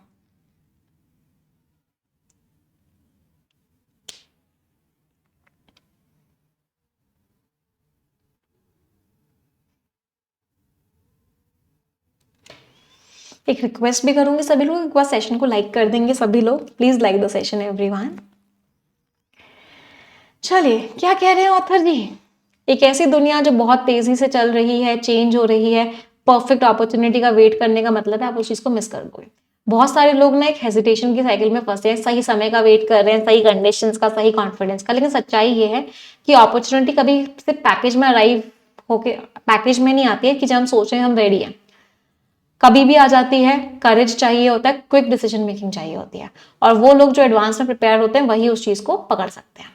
A: एक रिक्वेस्ट भी करूंगी सभी लोग, एक बार सेशन को लाइक कर देंगे सभी लोग, please like the session everyone. चलिए क्या कह रहे हैं ऑथर जी? एक ऐसी दुनिया जो बहुत तेजी से चल रही है, चेंज हो रही है, परफेक्ट अपॉर्चुनिटी का वेट करने का मतलब है आप उस चीज को मिस कर दोगे। बहुत सारे लोग ना एक हेजिटेशन की साइकिल में फंसे हैं, सही समय का वेट कर रहे हैं, सही कंडीशंस का, सही कॉन्फिडेंस का, लेकिन सच्चाई ये है कि अपॉर्चुनिटी कभी सिर्फ पैकेज में अराइव होके, पैकेज में नहीं आती है कि जब हम सोच रहे हैं हम रेडी हैं, कभी भी आ जाती है। करेज चाहिए होता है, क्विक डिसीजन मेकिंग चाहिए होती है, और वो लोग जो एडवांस में प्रिपेयर होते हैं वही उस चीज को पकड़ सकते हैं।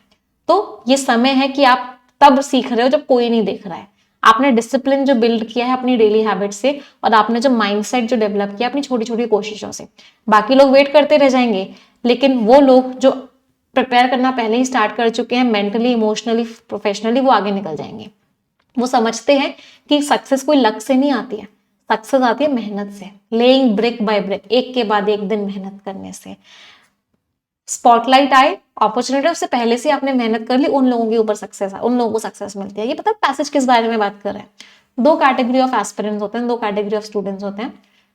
A: तो ये समय है कि आप तब सीख रहे हो जब कोई नहीं देख रहा है। आपने डिसिप्लिन जो बिल्ड किया है अपनी डेली हैबिट से, और आपने जो माइंडसेट जो डेवलप किया अपनी छोटी छोटी कोशिशों से, बाकी लोग वेट करते रह जाएंगे, लेकिन वो लोग जो प्रिपेयर करना पहले ही स्टार्ट कर चुके हैं मेंटली, इमोशनली, प्रोफेशनली, वो आगे निकल जाएंगे। वो समझते हैं कि सक्सेस कोई लक से नहीं आती है, सक्सेस आती है मेहनत से, लेइंग ब्रिक बाय ब्रिक, एक के बाद एक दिन मेहनत करने से। स्पॉटलाइट आए, अपॉर्चुनिटी उससे पहले से आपने मेहनत कर ली, उन लोगों के ऊपर सक्सेस है, उन लोगों को सक्सेस मिलती है। ये पता है पैसेज किस बारे में बात कर रहे हैं? 2 कैटेगरी ऑफ एस्पिरेंट्स होते हैं, 2 कैटेगरी ऑफ स्टूडेंट्स होते हैं।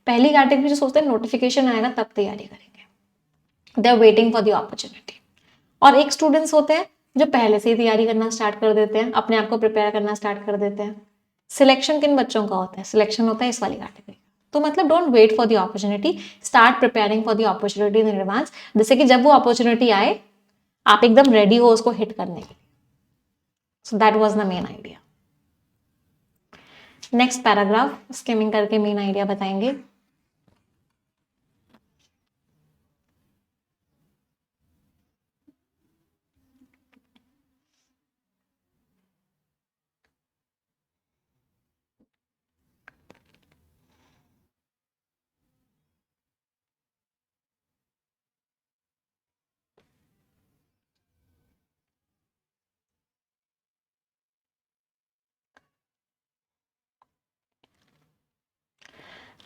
A: पहली कैटेगरी जो सोचते हैं नोटिफिकेशन आएगा तब तैयारी करेंगे, they are waiting for the opportunity. और एक स्टूडेंट्स होते हैं जो पहले से ही तैयारी करना स्टार्ट कर देते हैं, अपने आप को प्रिपेयर करना स्टार्ट कर देते हैं। सिलेक्शन किन बच्चों का होता है? सिलेक्शन होता है इस वाली कैटेगरी। तो मतलब don't wait for the opportunity, start preparing for the opportunity in advance, जिससे कि जब वो अपॉर्चुनिटी आए आप एकदम रेडी हो उसको हिट करने के लिए। So that was the main idea. Next paragraph skimming करके मेन आइडिया बताएंगे।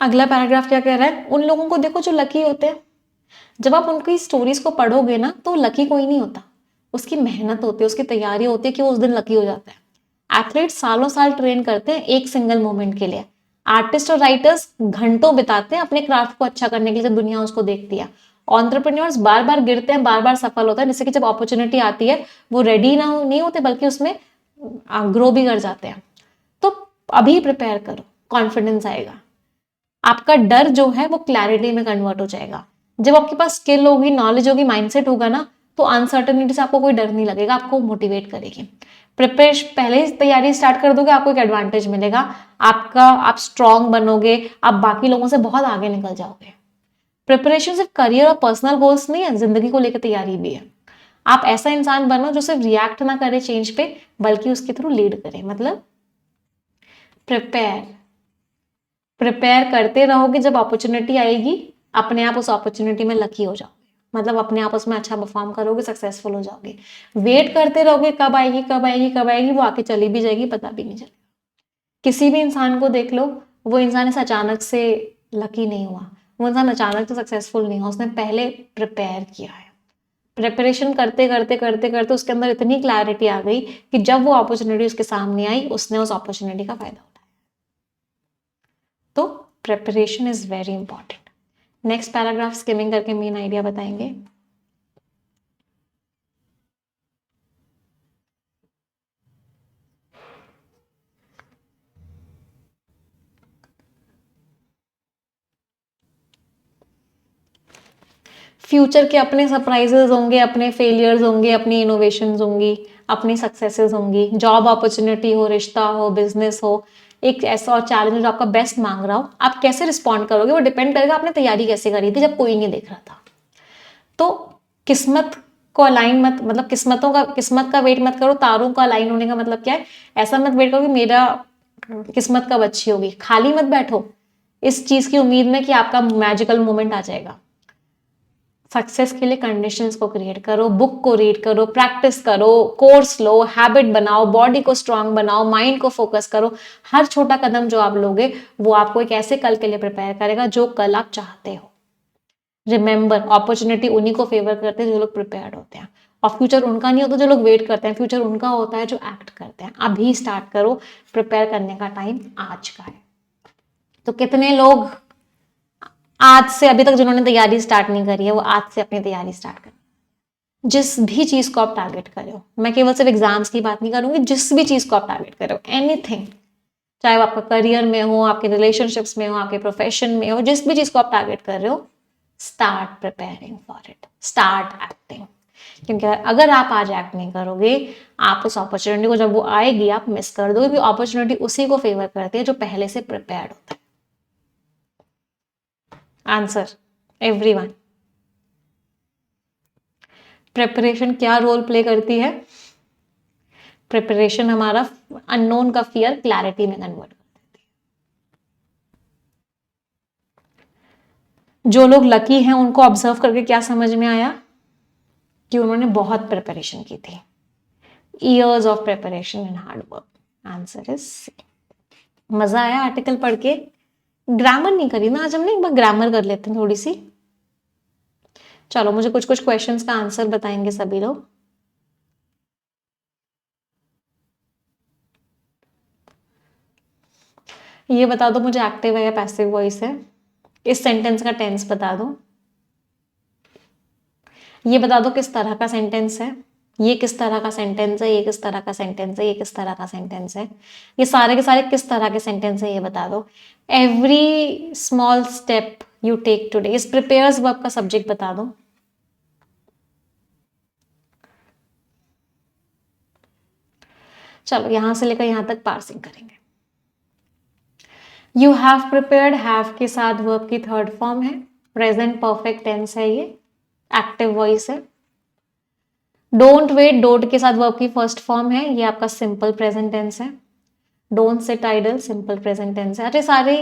A: अगला पैराग्राफ क्या कह रहा है? उन लोगों को देखो जो लकी होते हैं, जब आप उनकी स्टोरीज को पढ़ोगे ना तो लकी कोई नहीं होता, उसकी मेहनत होती है, उसकी तैयारी होती है कि वो उस दिन लकी हो जाता है। एथलीट सालों साल ट्रेन करते हैं एक सिंगल मोमेंट के लिए। आर्टिस्ट और राइटर्स घंटों बिताते हैं अपने क्राफ्ट को अच्छा करने के लिए जब दुनिया उसको देखती है। ऑन्टरप्रेन्योर्स बार बार गिरते हैं, बार बार सफल होता है, जिससे कि जब अपॉर्चुनिटी आती है वो रेडी ना नहीं होते बल्कि उसमें ग्रो भी कर जाते हैं। तो अभी प्रिपेयर करो, कॉन्फिडेंस आएगा, आपका डर जो है वो क्लैरिटी में कन्वर्ट हो जाएगा। जब आपके पास स्किल होगी, नॉलेज होगी, माइंडसेट होगा ना, तो अनसर्टनिटी से आपको कोई डर नहीं लगेगा, आपको मोटिवेट करेगी। प्रिपरेशन पहले तैयारी स्टार्ट कर दोगे, आपको एक एडवांटेज मिलेगा, आप स्ट्रांग बनोगे, आप बाकी लोगों से बहुत आगे निकल जाओगे। प्रिपरेशन सिर्फ करियर और पर्सनल गोल्स नहीं है, जिंदगी को लेकर तैयारी भी है। आप ऐसा इंसान बनो जो सिर्फ रिएक्ट ना करे चेंज पे, बल्कि उसके थ्रू लीड करे। मतलब प्रिपेयर करते रहोगे, जब अपॉर्चुनिटी आएगी अपने आप उस अपॉर्चुनिटी में लकी हो जाओगे, मतलब अपने आप उसमें अच्छा परफॉर्म करोगे, सक्सेसफुल हो जाओगे। वेट करते रहोगे कब आएगी कब आएगी कब आएगी, वो आके चली भी जाएगी, पता भी नहीं चलेगा। किसी भी इंसान को देख लो, वो इंसान ऐसा अचानक से लकी नहीं हुआ, वो इंसान अचानक से सक्सेसफुल नहीं हुआ, उसने पहले प्रिपेयर किया है। प्रिपरेशन करते करते करते करते उसके अंदर इतनी क्लैरिटी आ गई कि जब वो अपॉर्चुनिटी उसके सामने आई, उसने उस अपॉर्चुनिटी का फायदा उठाया। तो preparation is very important. Next paragraph skimming करके मेन आइडिया बताएंगे। फ्यूचर के अपने सरप्राइजेस होंगे, अपने फेलियर्स होंगे, अपनी इनोवेशंस होंगी, अपनी सक्सेसेस होंगी। जॉब अपॉर्चुनिटी हो, रिश्ता हो, बिजनेस हो, एक ऐसा और चैलेंज जो आपका बेस्ट मांग रहा हो, आप कैसे रिस्पॉन्ड करोगे वो डिपेंड करेगा आपने तैयारी कैसे करी थी जब कोई नहीं देख रहा था। तो किस्मत को अलाइन मत, मतलब किस्मत का वेट मत करो, तारों का अलाइन होने का मतलब क्या है, ऐसा मत वेट करो कि मेरा किस्मत कब अच्छी होगी। खाली मत बैठो इस चीज की उम्मीद में कि आपका मैजिकल मोमेंट आ जाएगा। सक्सेस के लिए कंडीशंस को क्रिएट करो, बुक को रीड करो, प्रैक्टिस करो, कोर्स लो, हैबिट बनाओ, बॉडी को स्ट्रांग बनाओ, माइंड को फोकस करो। हर छोटा कदम जो आप लोगे वो आपको एक ऐसे कल के लिए प्रिपेयर करेगा जो कल आप चाहते हो। रिमेंबर, अपॉर्चुनिटी उन्हीं को फेवर करते हैं जो लोग प्रिपेयर्ड होते हैं, और फ्यूचर उनका नहीं होता जो लोग वेट करते हैं, फ्यूचर उनका होता है जो एक्ट करते हैं। अभी स्टार्ट करो, प्रिपेयर करने का टाइम आज का है। तो कितने लोग आज से, अभी तक जिन्होंने तैयारी स्टार्ट नहीं करी है, वो आज से अपनी तैयारी स्टार्ट करें। जिस भी चीज को आप टारगेट कर रहे हो, मैं केवल सिर्फ एग्जाम्स की बात नहीं करूंगी, जिस भी चीज को आप टारगेट कर रहे हो, एनीथिंग, चाहे वो आपका करियर में हो, आपके रिलेशनशिप्स में हो, आपके प्रोफेशन में हो, जिस भी चीज को आप टारगेट कर रहे हो, start preparing for it, start acting. क्योंकि अगर आप आज एक्ट नहीं करोगे, आप उस अपॉर्चुनिटी को जब वो आएगी आप मिस कर दोगे, क्योंकि अपॉर्चुनिटी उसी को फेवर करती है जो पहले से प्रिपेयर्ड होता है। Answer everyone. प्रिपरेशन क्या रोल प्ले करती है? प्रिपरेशन हमारा अननोन का फियर क्लैरिटी में कन्वर्ट कर देती है। जो लोग लकी हैं उनको ऑब्जर्व करके क्या समझ में आया कि उन्होंने बहुत प्रिपरेशन की थी। Years of preparation and hard work. Answer is C. मजा आया आर्टिकल पढ़ के? ग्रामर नहीं करी ना आज हमने, एक बार ग्रामर कर लेते हैं थोड़ी सी। चलो मुझे कुछ कुछ क्वेश्चंस का आंसर बताएंगे सभी लोग। ये बता दो मुझे, एक्टिव है या पैसिव वॉइस है? इस सेंटेंस का टेंस बता दो। ये बता दो किस तरह का सेंटेंस है, ये किस तरह का सेंटेंस है, ये किस तरह का सेंटेंस है, ये किस तरह का सेंटेंस है, ये सारे के सारे किस तरह के सेंटेंस है, ये बता दो। Every small step you take today, इस प्रिपेयर्स वर्ब का सब्जेक्ट बता दो। चलो यहां से लेकर यहां तक पार्सिंग करेंगे। यू हैव प्रिपेयर्ड, हैव के साथ वर्ब की थर्ड फॉर्म है, प्रेजेंट परफेक्ट टेंस है, ये एक्टिव वॉइस है। डोंट वेट, डोंट के साथ वर्ब की फर्स्ट फॉर्म है, ये आपका सिंपल प्रेजेंट टेंस है। Don't sit idle, simple present tense है। अरे सारे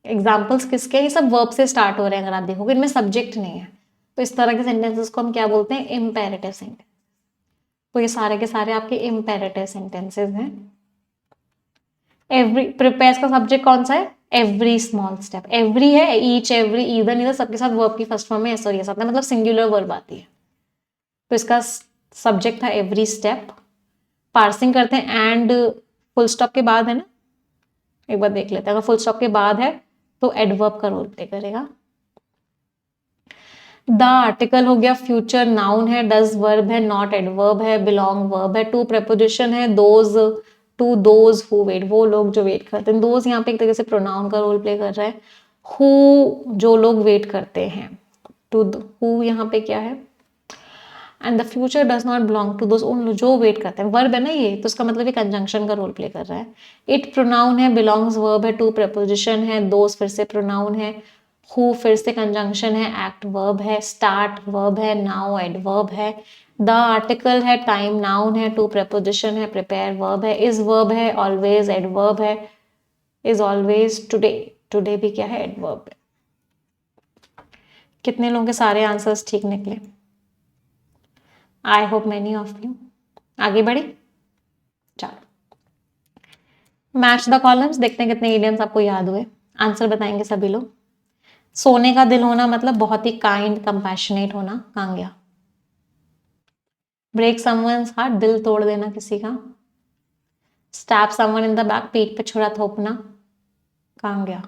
A: एग्जाम्पल्स किसके, ये सब वर्ब से स्टार्ट हो रहे हैं, अगर आप देखोगे इनमें सब्जेक्ट नहीं है, तो इस तरह के सेंटेंसेस को हम क्या बोलते हैं? Imperative sentence. तो ये सारे के सारे आपके इम्पेरेटिव सेंटेंसेस हैं। एवरी, प्रिपेयर का सब्जेक्ट कौन सा है? Every small step. एवरी है, ईच, एवरी, ईदर, नीदर, सबके साथ वर्ब की फर्स्ट फॉर्म में एस और एस आता है, मतलब सिंगुलर वर्ब आती है, तो इसका सब्जेक्ट था एवरी स्टेप। पार्सिंग करते हैं, एंड फुल स्टॉप के बाद है ना, एक बार देख लेते हैं। अगर फुल स्टॉप के बाद है तो एडवर्ब का रोल प्ले करेगा। द आर्टिकल हो गया, फ्यूचर नाउन है, डज वर्ब है, नॉट एडवर्ब है, बिलोंग वर्ब है, टू प्रेपोजिशन है, those, to those who wait, वो लोग जो वेट करते हैं। दोज यहाँ पे एक तरीके से प्रोनाउन का रोल प्ले कर रहा है। हु, जो लोग वेट करते हैं। टू, हु यहाँ पे क्या है? And the future does not belong to those उन जो वेट करते हैं। वर्ब है ना ये, तो उसका मतलब ये कंजंक्शन का रोल प्ले कर रहा है। इट प्रोनाउन है, बिलोंग्स वर्ब है, टू प्रपोजिशन है, दोज फिर से प्रोनाउन है, हु फिर से कंजंक्शन है, एक्ट वर्ब है, स्टार्ट वर्ब है, नाउ एडवर्ब है, द आर्टिकल है, टाइम नाउन है, टू प्रपोजिशन है, प्रिपेयर वर्ब है, इज वर्ब है, ऑलवेज एडवर्ब है, इज ऑलवेज, टुडे टुडे भी क्या है, एडवर्ब है। कितने लोगों के सारे आंसर्स ठीक निकले? I hope many of you. आगे बढ़े, चलो मैच द कॉलम्स, देखते हैं कितने इडियम्स आपको याद हुए। आंसर बताएंगे सभी लोग। सोने का दिल होना मतलब बहुत ही काइंड कंपैशनेट होना, कहाँ गया? ब्रेक समवन्स हार्ट, दिल तोड़ देना किसी का। Stab someone in the back, पीठ पे छुरा थोपना, कहाँ गया?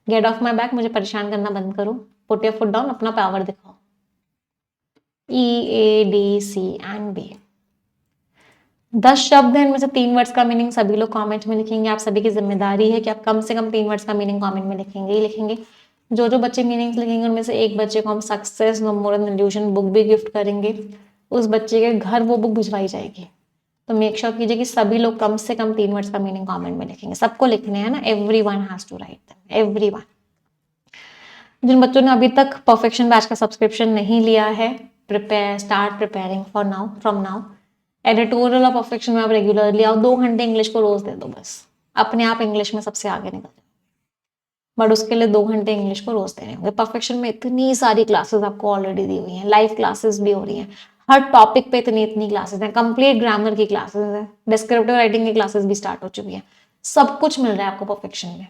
A: गेट ऑफ माई बैक, मुझे परेशान करना बंद करो। पुट योर फुट डाउन, अपना पावर दिखाओ। EADC एंड B 10 शब्द हैं, इनमें से 3 वर्ड्स का मीनिंग सभी लोग कमेंट में लिखेंगे। आप सभी की जिम्मेदारी है कि आप कम से कम 3 वर्ड्स का मीनिंग कमेंट में लिखेंगे ही लिखेंगे। जो जो मीनिंग्स लिखेंगे उनमें से एक बच्चे को हम सक्सेस मेमोरियल इल्यूशन बुक भी गिफ्ट करेंगे। उस बच्चे के घर वो बुक भिजवाई जाएगी। तो मेक श्योर कीजिए कि सभी लोग कम से कम 3 वर्ड्स का मीनिंग कमेंट में लिखेंगे। सबको लिखने हैं ना, everyone has to write them, everyone. जिन बच्चों ने अभी तक परफेक्शन बैच का सब्सक्रिप्शन नहीं लिया है, start preparing for now, from now. Editorial और परफेक्शन में आप रेगुलरली आओ, 2 घंटे इंग्लिश को रोज दे दो बस, अपने आप इंग्लिश में सबसे आगे निकल जाओ। बट उसके लिए 2 घंटे इंग्लिश को रोज देने होंगे। परफेक्शन में इतनी सारी क्लासेस आपको ऑलरेडी दी हुई हैं, लाइव क्लासेस भी हो रही हैं, हर टॉपिक पे इतनी क्लासेस हैं, कंप्लीट ग्रामर की क्लासेस हैं, डिस्क्रिप्टिव राइटिंग की क्लासेस भी स्टार्ट हो चुकी हैं। सब कुछ मिल रहा है आपको परफेक्शन में।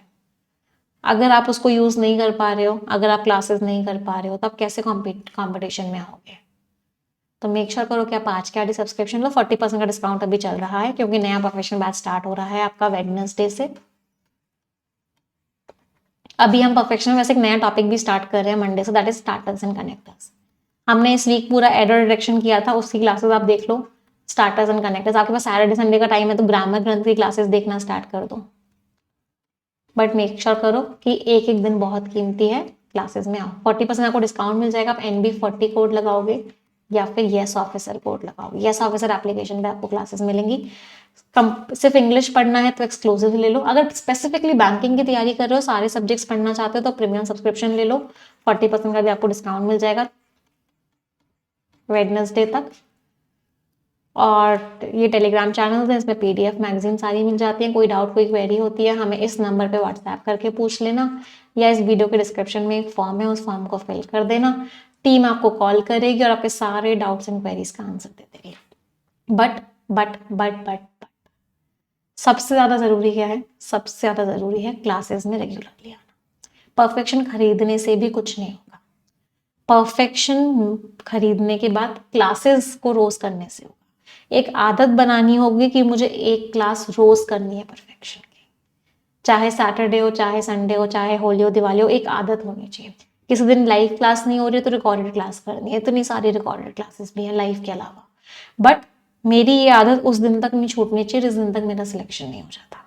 A: अगर आप उसको यूज नहीं कर पा रहे हो, अगर आप क्लासेस नहीं कर पा रहे हो, तो आप कैसे कॉम्पिटिशन में आओगे? तो मेक श्योर करो कि आप आज के आगे सब्सक्रिप्शन लो। 40% का डिस्काउंट अभी चल रहा है क्योंकि नया परफेक्शन बैच स्टार्ट हो रहा है आपका वेडनेसडे से। अभी हम परफेक्शन में वैसे एक नया टॉपिक भी स्टार्ट कर रहे हैं मंडे से, that is starters and connectors. हमने इस वीक पूरा एडर डिरेक्शन किया था, उसकी क्लासेस आप देख लो। स्टार्टर्स एंड कनेक्टर्स, आपके पास सैटरडे संडे का टाइम है तो ग्रामर ग्रंथ की क्लासेस देखना स्टार्ट कर दो। बट मेक श्योर करो कि एक एक दिन बहुत कीमती है, क्लासेस में आओ। 40% आपको डिस्काउंट मिल जाएगा। आप NB40 कोड लगाओगे या फिर येस ऑफिसर कोड लगाओगे। येस ऑफिसर एप्लीकेशन पे आपको क्लासेस मिलेंगी। सिर्फ इंग्लिश पढ़ना है तो एक्सक्लूसिव ले लो। अगर स्पेसिफिकली बैंकिंग की तैयारी कर रहे हो, सारे सब्जेक्ट्स पढ़ना चाहते हो तो प्रीमियम सब्सक्रिप्शन ले लो। 40% का भी आपको डिस्काउंट मिल जाएगा वेडनेसडे तक। और ये टेलीग्राम चैनल है, इसमें PDF मैगजीन सारी मिल जाती है। कोई डाउट, कोई क्वेरी होती है, हमें इस नंबर पे व्हाट्सएप करके पूछ लेना, या इस वीडियो के डिस्क्रिप्शन में एक फॉर्म है, उस फॉर्म को फिल कर देना। टीम आपको कॉल करेगी और आपके सारे डाउट्स एंड क्वेरीज का आंसर दे देगी। बट सबसे ज्यादा जरूरी क्या है? सबसे ज्यादा जरूरी है क्लासेस में रेगुलरली आना। परफेक्शन खरीदने से भी कुछ नहीं होगा। परफेक्शन खरीदने के बाद क्लासेस को रोज करने से होगा। एक आदत बनानी होगी कि मुझे एक क्लास रोज करनी है परफेक्शन की, चाहे सैटरडे हो, चाहे संडे हो, चाहे होली हो, दिवाली हो, एक आदत होनी चाहिए। किसी दिन लाइव क्लास नहीं हो रही तो रिकॉर्डेड क्लास करनी है। इतनी सारी रिकॉर्डेड क्लासेस भी हैं लाइव के अलावा। बट मेरी ये आदत उस दिन तक नहीं छूटनी चाहिए जिस दिन तक मेरा सिलेक्शन नहीं हो जाता।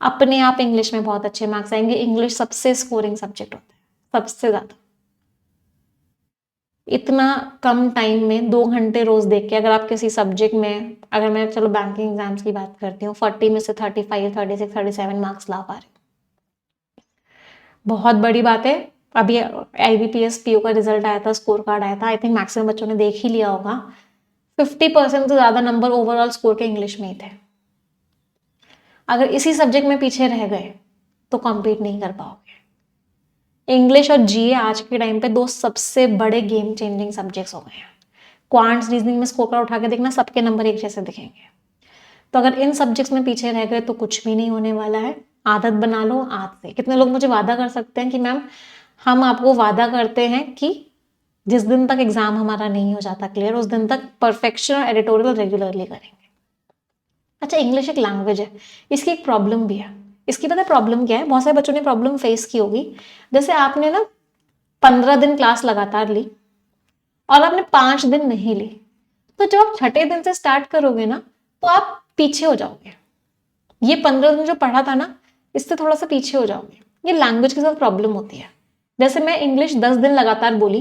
A: अपने आप इंग्लिश में बहुत अच्छे मार्क्स आएंगे। इंग्लिश सबसे स्कोरिंग सब्जेक्ट होता है, सबसे ज्यादा। इतना कम टाइम में 2 घंटे रोज देख के अगर आप किसी सब्जेक्ट में, अगर मैं चलो बैंकिंग एग्जाम्स की बात करती हूँ, 40 में से 35, 36, 37 मार्क्स ला पा रहे हो, बहुत बड़ी बात है। अभी IBPS PO का रिजल्ट आया था, स्कोर कार्ड आया था, आई थिंक मैक्सिमम बच्चों ने देख ही लिया होगा। 50% से ज्यादा नंबर ओवरऑल स्कोर के इंग्लिश में ही थे। अगर इसी सब्जेक्ट में पीछे रह गए तो कॉम्पीट नहीं कर पाओगे। इंग्लिश और GA आज के टाइम पे 2 सबसे बड़े गेम चेंजिंग सब्जेक्ट्स हो गए हैं। क्वांट्स रीजनिंग में स्कोर कार्ड उठा के देखना, सबके नंबर एक जैसे दिखेंगे। तो अगर इन सब्जेक्ट्स में पीछे रह गए तो कुछ भी नहीं होने वाला है। आदत बना लो आज से। कितने लोग मुझे वादा कर सकते हैं कि मैम हम आपको वादा करते हैं कि जिस दिन तक एग्जाम हमारा नहीं हो जाता क्लियर, उस दिन तक परफेक्शन और एडिटोरियल रेगुलरली करेंगे। अच्छा, इंग्लिश एक लैंग्वेज है, इसकी एक प्रॉब्लम भी है। इसकी पता है प्रॉब्लम क्या है? बहुत सारे बच्चों ने प्रॉब्लम फेस की होगी। जैसे आपने ना 15 दिन क्लास लगातार ली और आपने 5 दिन नहीं ली, तो जब आप छठे दिन से स्टार्ट करोगे ना तो आप पीछे हो जाओगे। ये 15 दिन जो पढ़ा था ना, इससे थोड़ा सा पीछे हो जाओगे। ये लैंग्वेज के साथ प्रॉब्लम होती है। जैसे मैं इंग्लिश 10 दिन लगातार बोली,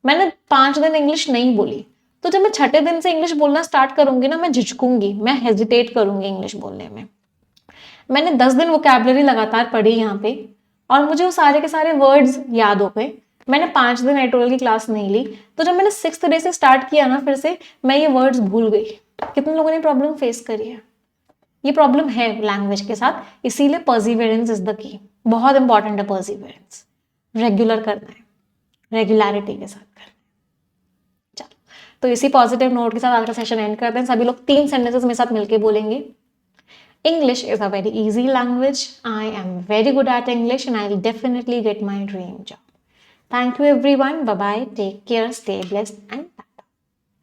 A: मैंने 5 दिन इंग्लिश नहीं बोली, तो जब मैं छठे दिन से इंग्लिश बोलना स्टार्ट करूंगी ना, मैं झिझकूंगी, मैं हेजिटेट करूंगी इंग्लिश बोलने में। मैंने 10 दिन वोकैबुलरी लगातार पढ़ी यहाँ पे, और मुझे वो सारे के सारे वर्ड्स याद हो गए। मैंने 5 दिन एटोल की क्लास नहीं ली, तो जब मैंने 6th डे से स्टार्ट किया ना फिर से, मैं ये वर्ड्स भूल गई। कितने लोगों ने प्रॉब्लम फेस करी है? ये प्रॉब्लम है लैंग्वेज के साथ, इसीलिए परसिवियरेंस इज द की। बहुत इंपॉर्टेंट है परसिवियरेंस, रेगुलर करना है, रेगुलरिटी के साथ करना है। चलो, तो इसी पॉजिटिव नोट के साथ आज का सेशन एंड करते हैं। सभी लोग 3 सेंटेंसेस मेरे साथ मिलके बोलेंगे। English is a very easy language. I am very good at English and I'll definitely get my dream job. Thank you everyone. Bye bye. Take care. Stay blessed and bye.